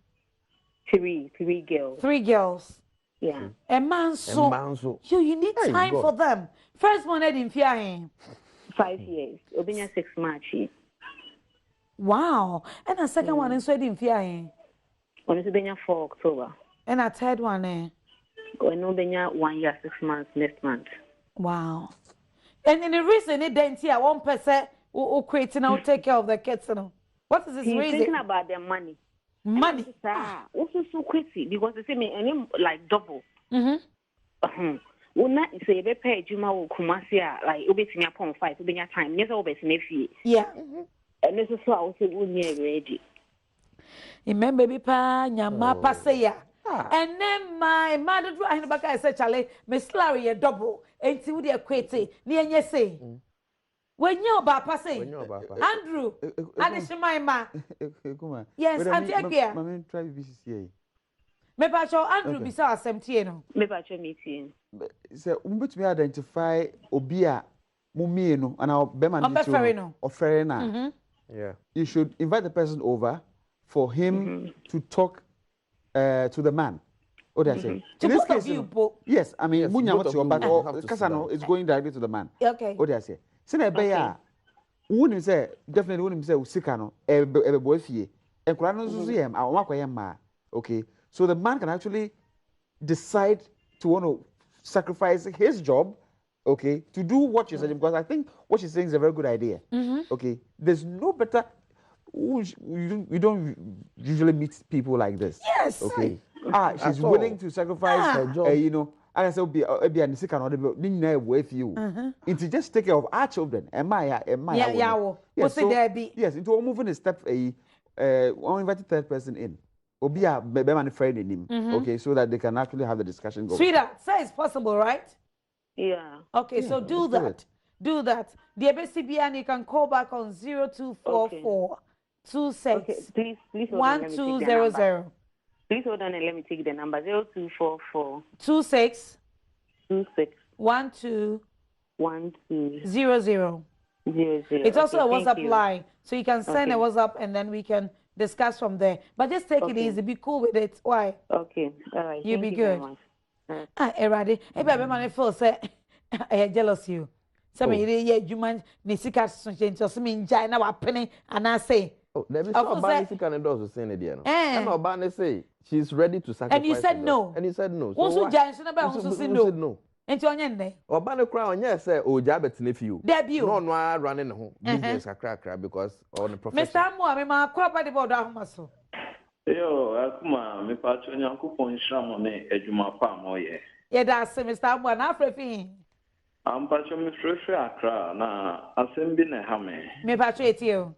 Three girls. 3 girls. Yeah. A man so. You need time for them. First one had in fear him. 5 years. Obinya 6 March. Wow. And a second one in Sweden fear him. On is Obinya 4 October. And a third one When Obinya 1 year 6 months next month. Wow. And in the reason it didn't here 1% who creating out take care of the kids. What is this reason? He's thinking about their money. Money. Also so crazy because they say me any like double. Una say be pay juma wo Kumasi like obetimi upon 5 obenya time. Yes obetimi fie. Yeah. And this is so I say we near ready. Remember baby pa nyama pa say ya. And then my mother do I back I said Charlie, Miss Larry a double. Ain't you the equate near ye say. When you papa say Andrew, Adishima. Yes, Auntie Akia. Mama try VCCA. Me pa cho Andrew bisa asem no. Me pa cho meeting. Say umbetumi identify obi a mumie no ana be man no. Ofere na. Yeah. You should invite the person over for him to talk to the man. What did I say? In this case, yes, I mean, Munya what's your but Kasano is going directly to the man. Okay. What did I say? Sina beya wouldn't say definitely wouldn't say usikano a boy fee and Kurano Zuziem our okay. So the man can actually decide to want to sacrifice his job, okay, to do what you're saying, because I think what she's saying is a very good idea. Okay. There's no better you don't usually meet people like this. Yes. Okay. She's willing to sacrifice her job. You know, and I said, be an sick and other with you. It's just take care of our children. Yes, into moving a step invited third person in. Or be a man friend in him. Okay, so that they can actually have the discussion go. Sweetheart, say it's possible, right? Yeah. Okay, so do that. Do that. The ABCBN, you can call back on 0244 26 please 1200. Please hold on and let me take the number 0244 26 12 00. It's also a WhatsApp line, so you can send a WhatsApp and then we can discuss from there. But just take it easy, be cool with it. Why? Okay, all right. You be good. Eradi, ebe man feel say I jealous you. Some you man ni sika so me njai na wa pene and I say. Oh, there is no ban if you can endorse saying it, no. And no ban say she's ready to sacrifice. And you said no. And you said no. So why? Also say no. Enti onye nne. Oba no cry onye say o ja betene fi you. Debut. No running ho business akra because on the profession. Mr. Amu me ma kwa ba de bodo ahoma so. Yo, Akumaa, me pacho Nyankopon hira ne adwuma pa moye. Ye da se Mr. Amu na afrefi. Am pacho me frefre akra na asem bi na ha me. Me pacho etio.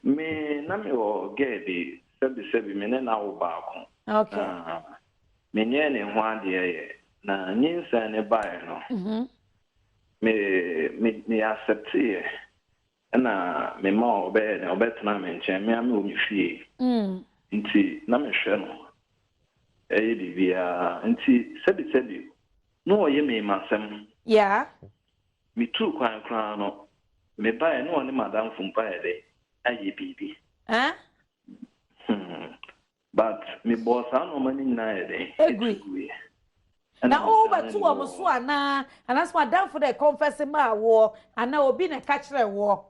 Me na me wo gedi sebi me na wo ba ko. Okay. Me nye ne ho ade ye na nyinsa ne bae no. Me accept ye. Na me ma obe na obetena me nche me am o mi fie. Nti na me hwe no. Bibia nti sebi no oye me masem. Yeah. Me tu kwan kran no. Me bae no ne madam fumpa ye de. Aye bibi. But me boss no money na ye. Agree. Na over two am so ana and that's why down for the confessing ma war and now obi na catch the war.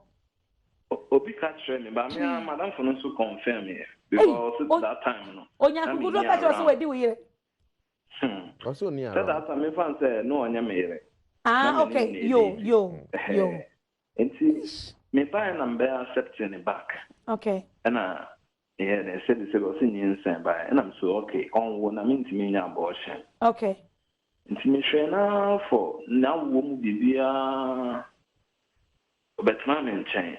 Obi catch me but me madam for no so confirm me because that time no. Onya kugudo catch us we di we. Also near. That time me fan say no onya me. Okay. Yo. Enti me buy na be accepting it back. Okay. And they said go see insane by and I'm so okay on one I mean to me abortion. Okay. Nti me hwɛ na for na wo mu bibia obetna me nkyɛn.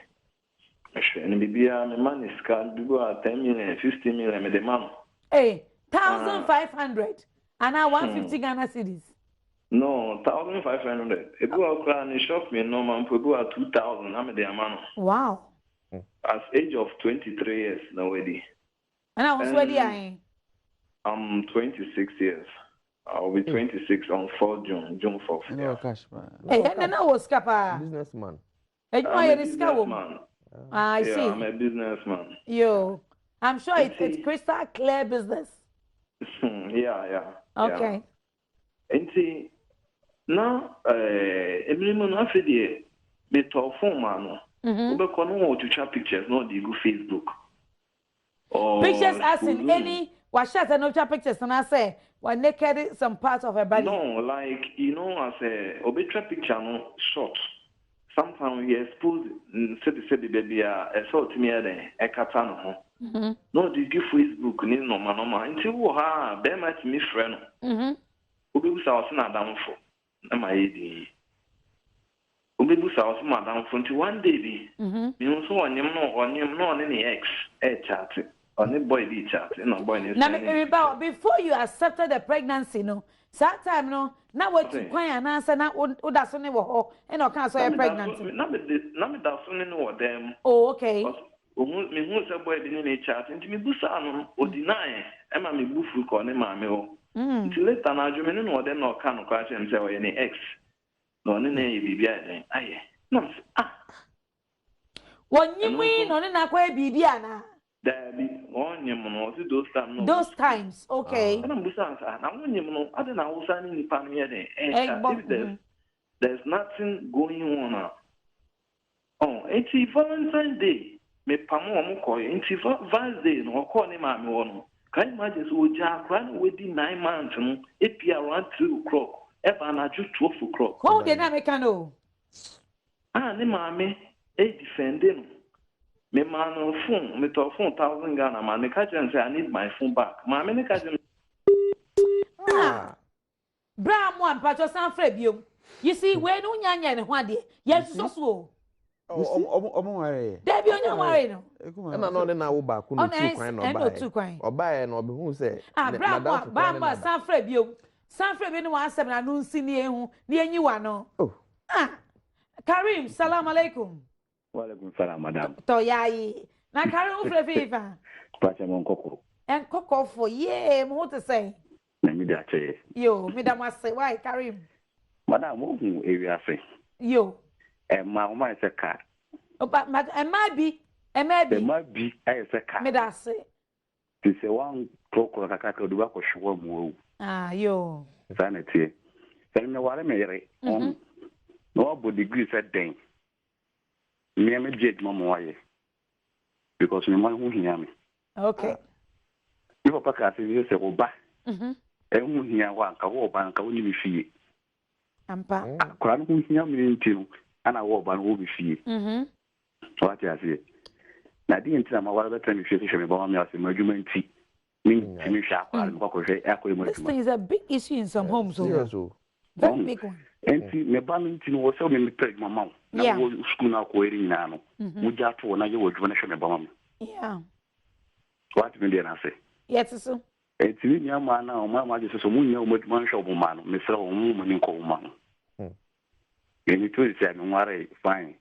Me hwɛ no bibia me man is card bibo 10 million, 50 million me the man. Hey, 1,500 and now 150 Ghana cedis. No, 1,500. Ebu akra ni shop me no man ebu 2,000 am the man. Wow. At age of 23 years now already. And I was ready. I'm 26 years. I'll be 26 on 4 June 4th. No cash, man. Hey, and I was Kappa. Businessman. I'm a businessman. I see. I'm a businessman. Yo, I'm sure it's crystal clear business. Yeah. Okay. And see, now, every month after the talk phone man, we can to chat pictures, not the go Facebook. Pictures as in any, what shots and no pictures, and I say, when naked some parts of her body. No, like, as a obituary picture, no, short. Sometimes we expose, say the baby, a sort me a katana. No, the give Facebook, no, until bear my me friend. Obi was not down for. Am I the Obi was not down for until one day. You also on him, no, on any ex, chat. On the boy be chat, no boy. Now, before you accepted the pregnancy, no, that time, no, now what you quite an answer, not what that's only what, and I can't say pregnancy. Not that's only know them. Oh, okay. Me who's a boy in a chat, and to me, Busan or deny, Emma me bufu call him, mammy. Until later, now you may know them or can't catch him say any ex. No, any BBI. Aye, no, When you win on an aqua bibiana. There be on your mono, those times. Those times, okay. And I'm Busan, I'm on your mono, I don't know, signing the pan there's nothing going on now. Oh, it's Valentine's Day. Me pamo moko, it's Valentine's Day, no call him, I'm one. Can you imagine so Jack ran within 9 months, it be around 2 o'clock, ever not just 12 o'clock. Oh, the Namekano. The mammy, a defending. Me man phone, me to phone 1,000 Ghana man. Me catch and say I need my phone back. Mammy, me catch him. Bram one, but your son Frebio. You see, when no nyanya and one day, yes, so slow. Debbie, on your married. And I know then I will back on 2 coin or buy and or be who say, Bram, San Frebio. San Frebio, 17, I don't see near you, no. Oh, Karim, salam alaikum. Walaikum salam, madam. Toyai. Na Karim Freviva. Pachamon Coco. And Coco for what to say? Namidache. Yo, Madam must say, why, Karim? Madam, moving area say. Yo. And my woman is a car. Oh, but and might be, as a car. Meda say. This is one crocodile that I could do a show move. Ah, yo. Vanity. Tell me what I may. Nobody agrees at day. Me am jet mama because me man who hear me. Okay. You papa say you say oba. Who hear one ka wo ban ka woni me fie. Ampa. Kwan who hear me ntiu ana wo ban wo be fie. What you say? Na di ntina ma wala betra me fie so me ba me ase madwuma nti. Me hwa akwa ko hwe akwa mu. This thing is a big issue in some homes. So. Very big one. And see, me ban nti no so me peg mama. Na wo school na ko eri nyina no. Mu ja to na ye wo dwuma na hwe me ba mama. Yeah. What me dey na say? Yes, so. Eti ni nyama na o mama je so mu nya o madwuma hwe obuma no. Me sra o mu ni ko obuma no. Eni to say me nware fine.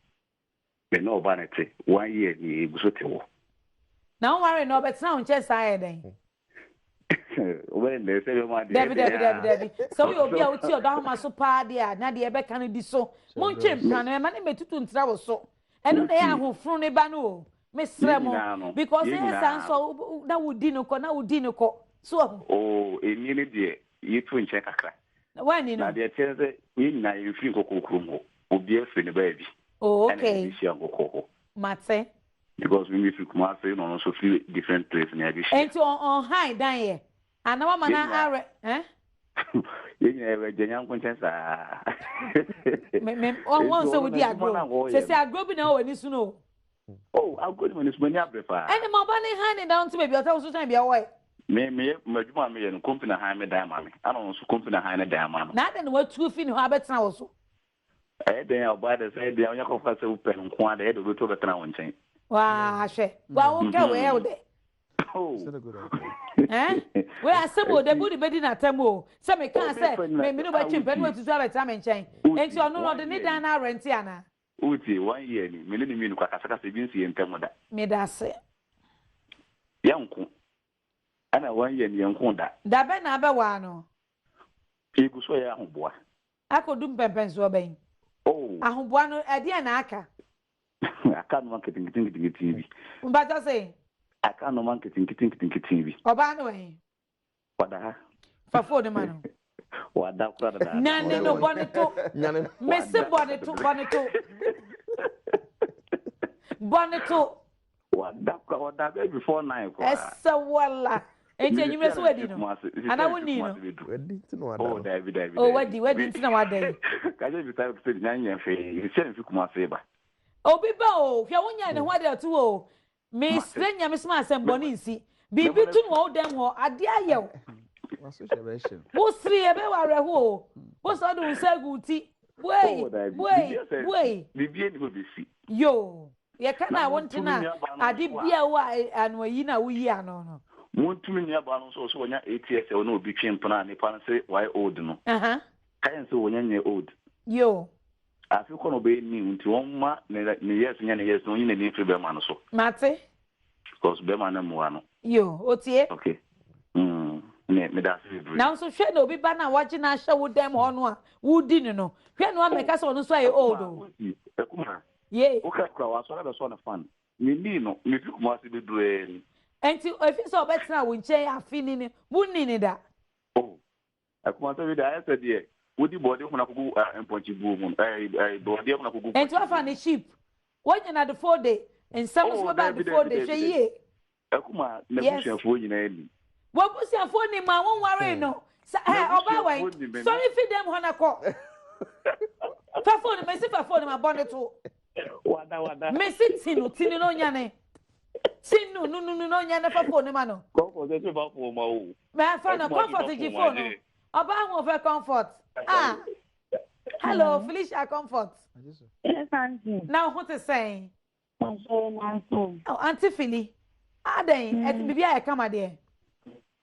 Me no ba na te 1 year ni eguso te wo. Now worry no but now just say then. When they say Debbie. So we will be out here down my super there. Now the ebe can be so. Monchem plan e mani me tutu ntra wo so. Eno na ya ahofro ne ba no. Me sremo because e san so na wudi no ko. So oh, eni ne de yitu nche kakra. When you know. Na de chenze we na yefiri kokokro mo. Obi afi ne ba bi. Oh, okay. Mate. Because we need to come out saying on so few different places in every and to on high down here. And now man are you never genuine conscience. Me on so with the agro. Say agro be now when you know. Oh, I'll go when it's when you prefer. And the mobile handing down to maybe I'll tell you time be away. me madwuma me no company han me dan ma me ana no so company han ne dan ma no na den wa tu fi ni ho abetena wo so den oba de say den onya kofa se upen nko ada do beto betena wo nchen wa hwe wa wo ka we o de we asemo de budi bedi na tamo se me kan se me no ba twempe no atutu abetena me nchen enti ono no de ni dan na rent ana uti 1 year ni me ni no kakasaka se bi nsi yentamo da me da se yanku ana 1 year ni yanku da be na be wa no igu so ya ahoboa akodum pempen so ben ahoboa no e de na aka aka no marketing bi mbata say aka no marketing bi oba no eh wada fa phone ma no wada kura da nane no boneto me se boneto wada be before 9 kwa esa wala enti enyumre so wadi no ana woni no wadi tino wada oh David wadi tino wada kaje bi tayo se nyanya fe se fi kuma se ba obi ba o hwe wonya ne ho ade to o me srenya me sma asem ni nsi bibi tu no dem ho ade ayew wo sri ebe ware ho wo so do nsagu ti wey bibi ni go be si yo ye kana wontina ade bia wa anwayi na wo yi ano no montumi ni aba no so wonya ATS e no obi twempna ne pan se why old no kayen so wonya nye old yo afi ko no be ni nti won ma ne yes nya ne yes no yin ne fi be ma no so mate cause be ma na mo ano yo otie okay me da se bri now so hwe na obi ba na waje na hye wo dem ho no a wo di ni no hwe no ameka so no so aye old o Akumaa ye o ka kwa wa so na be so na fan ni no me fi kuma se be dure enti ofi so obetena wo nche afini ni bunni ni da Akumaa se be da ese de wodi body ho na kugu emponchi bu mu body ho na kugu enti wa fa ni sheep wonya na the 4 day and some so ba the 4 day hwe ye Akumaa na busuafo nyina ni wo busuafo ni ma won ware no oba wan sorry feed them ho na ko fa phone me si fa phone ma bonnet to wada me si tinu no nyane tinu no nyane fa phone ma no comfort se ba phone ma o me fa na comfort ji phone oba ho fe comfort hello Felicia comfort Yes, auntie. now what is saying Oh, auntie Philly aden et bibia e kama de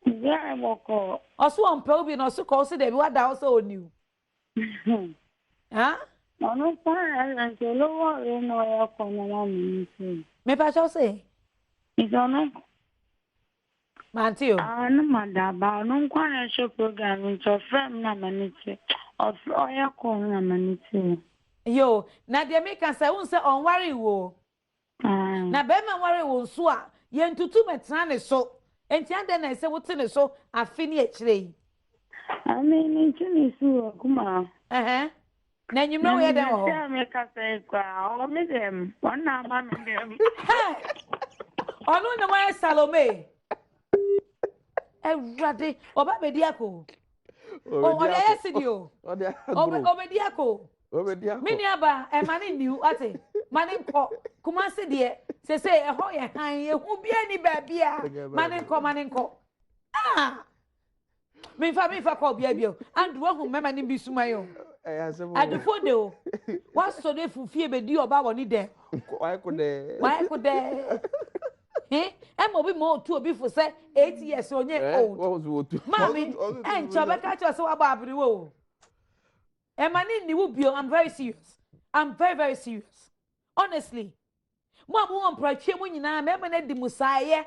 yeah, moko. oso on pe obi no so ko so de bi wada also onu Ono pa auntie lo wo no ya ko na mami. me pa cho say Isono Mantio. No madaba, no kwa show program into frame na manite. Of oya ko na manite. Yo, na de make say unse on worry wo. Na be ma worry wo so a ye ntutu metena ne so. Enti ande na say wote ne so afini e kire. Ni chini su Akumaa. Na nyimno we dem ho. Ya me ka say kwa, o me dem. Wana ma me dem. Onu na wa Salome. Ewrade oba bediako ode yesidio obediako mini aba e mani niu ate mani nko kuma se de se eho ye han ye hu bia ni ba bia mani nko me fa ko bia bia andu hu mema ni bisumayo adufo de o waso de fufie bedi oba woni de why could they Obi mo tu obi for say 8 years onye old. What was what? Mami, choba ka cho so ababri wo. Mani ni wo bio, I'm very serious. I'm very very serious. Honestly. Mo am prache mo nyina me na di musaye.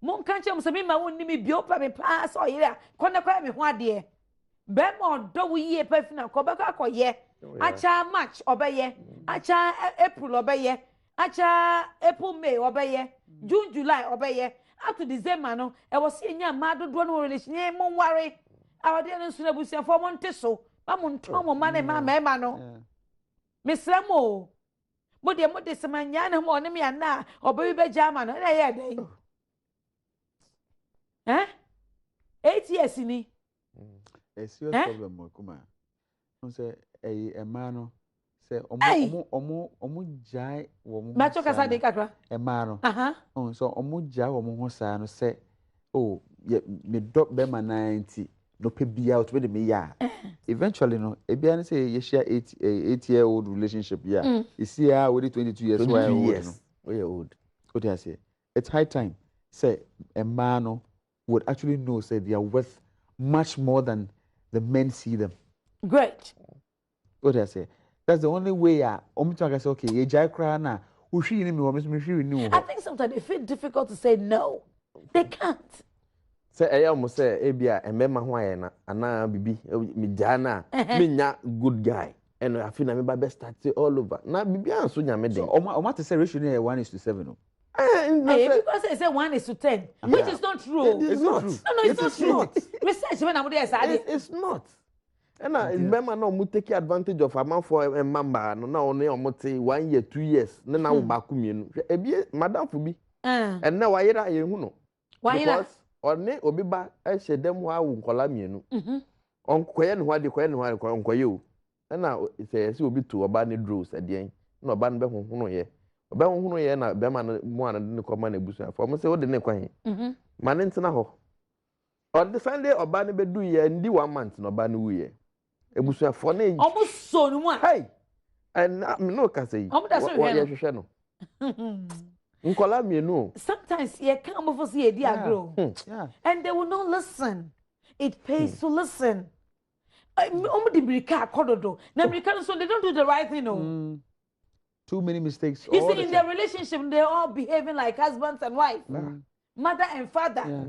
Mo kan che mo se me ma wonni mi bio pa me pa so yire. Kona kwa me ho ade. Be mo do wo yie pa fina ko be ka koye. Acha March obeye. Acha April obeye. Acha April May obeye. June July obeye up to December no e was enya ma dodo no relation e mo ware awade no so na busia fo mo nteso ba mo nton mo ma ma no mesra mo de semanya na mo ne me ana obebi be jama no na ye den 8 years ni a serious problem Akumaa no say a man say omo jai wo mo macho kasa de kakra e ma no so omo jai wo mo ho sa no say me drop them a 90 no pay be out with me ya eventually no e be an say you share 8-year-old relationship yeah you see her with 22 years why old no we are old what I say it's high time say a man no would actually know say they are worth much more than the men see them. Great. What I say that's the only way I say okay you jai cry na ushi ni me I think sometimes they feel difficult to say no. They can't. Say I almost say ebia emema ho aye na ana bibi me jana me nya good guy and I feel na me ba start all over na bibi an so nya me den. So o say ratio na 1:7 no. Because they say 1:10, which is not true. It's not. No, it's not. Research when I'm there, it's not. And remember now, we take advantage of a man for a member. No, now only almost 1 year, 2 years. No, now back to me. Madam for me. And now I hear you know. Because on ne obi ba I said them who will call me no. On Quayan, what the Quayan, what you. And now it says you will be to a band draws at the end. No band back on here. Ba hu no ye na be ma no mu an de koma na busu afọ mo se wo de ne kwan ma ne ntena ho on the Sunday oba ne bedu ye ndi 1 month no oba ne wu ye ebusu afọ na omo so no mu hey and me no ka say omo da so hwehwe no nkola mienu sometimes ye can omo for say di agro and they will not listen. It pays to listen. Omo di brika akododo na brika so they don't do the right thing no. Too many mistakes. You see, in their relationship, they're all behaving like husbands and wife, mother and father. Yeah.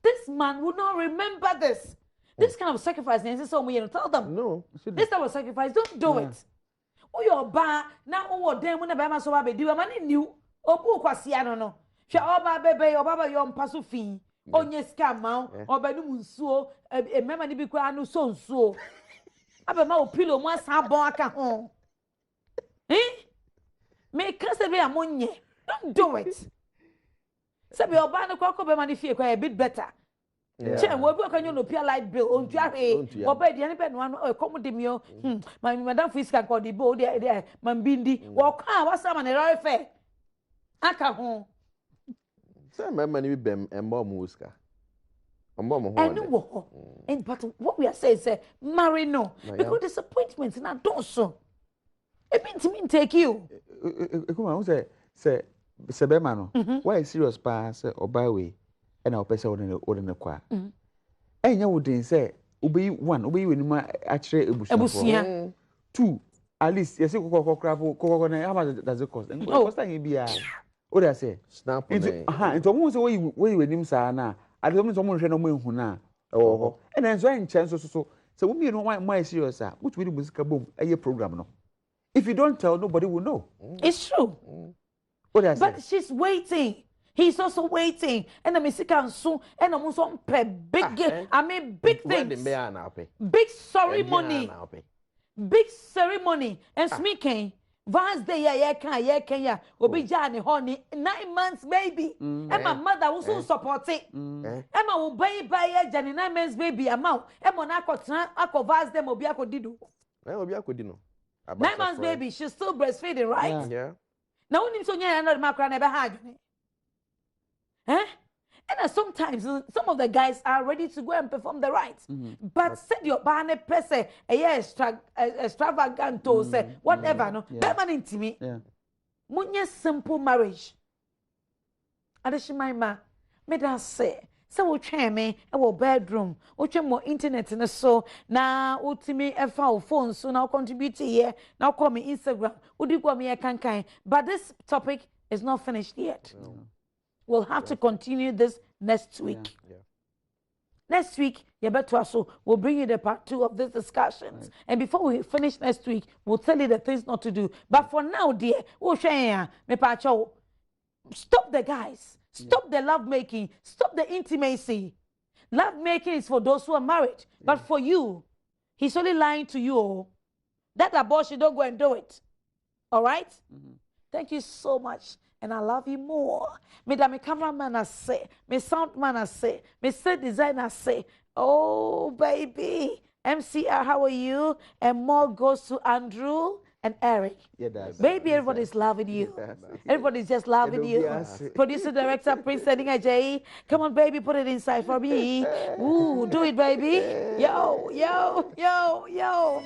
This man would not remember this. This kind of sacrifice, tell them. No. This type of sacrifice, don't do it. Oh, your bar, now, oh, then, when the Bama so baby, do a man in you, or Bukwasiano, no. She all baby, or Baba, your Pasufi, on your scam, or Benum so, a memory be crying so. Abama pillow, one sabonaka home. Make us be among ye. Don't do it. Sabi obana kwa ko be mani fie kwa a bit better. Che wo bi okanyo no pia light bill on tuare. Oba di ani pe no ano come de mio. My madam fiscal ko di bo de man bindi. Wo kan wasa man e fe. Aka ho. Say my money be bem embo muska. Ombo mo ho. And but what we are saying say marry no because disappointments na don't so. It means take you. Akumaa, say be man no. Why serious pa say oba we e na opese wo ne kwa. Enya wo den say obeyi we ni ma akire ebusuafo. 2 at least you say kokokra na how much does it cost? Cost am bia. What I say? Snap on. Into mo say we nim sa na. Ade mo hwe na mo ehu na. Ho. E na enso enchen so say wo mi no why serious ah. What we do music bom eye program no. If you don't tell, nobody will know. It's true. But she's waiting. He's also waiting. And I'm sick soon. And I'm also big things. Big ceremony. Big ceremony. And speaking, Vance Day, yeah. Obi Jani, honey, 9 months, baby. And my mother will soon support it. Emma will buy a Johnny 9 months, baby amount. Emma, I could vast them, Obiako Dido. 9 months, baby, she's still breastfeeding, right? Yeah. Now, when you say another macro never had you. And sometimes some of the guys are ready to go and perform the rites. But said your banner person, extravagant, say whatever, no, permanent to me. Munye simple marriage. Adeshimaima, me that say. So we try me our bedroom, we try more internet and so now ultimate FA phone so now contribute here now call me Instagram would you call me a can but this topic is not finished yet. We'll have to continue this next week. Next week, we'll bring you the part 2 of these discussions. And before we finish next week, we'll tell you the things not to do. But for now, dear, stop the guys. Stop the love making. Stop the intimacy. Love making is for those who are married. But for you, he's only lying to you. That abortion, don't go and do it. All right? Thank you so much. And I love you more. Me da me cameraman I say, me sound man I say, me set designer say, oh baby, MCR, how are you? And more goes to Andrew and Eric. Yeah, that's Baby, everybody's loving you. Everybody's just loving you. Producer, director, Prince, sending a J. Come on, baby, put it inside for me. Ooh, do it, baby. Yo, yo, yo, yo.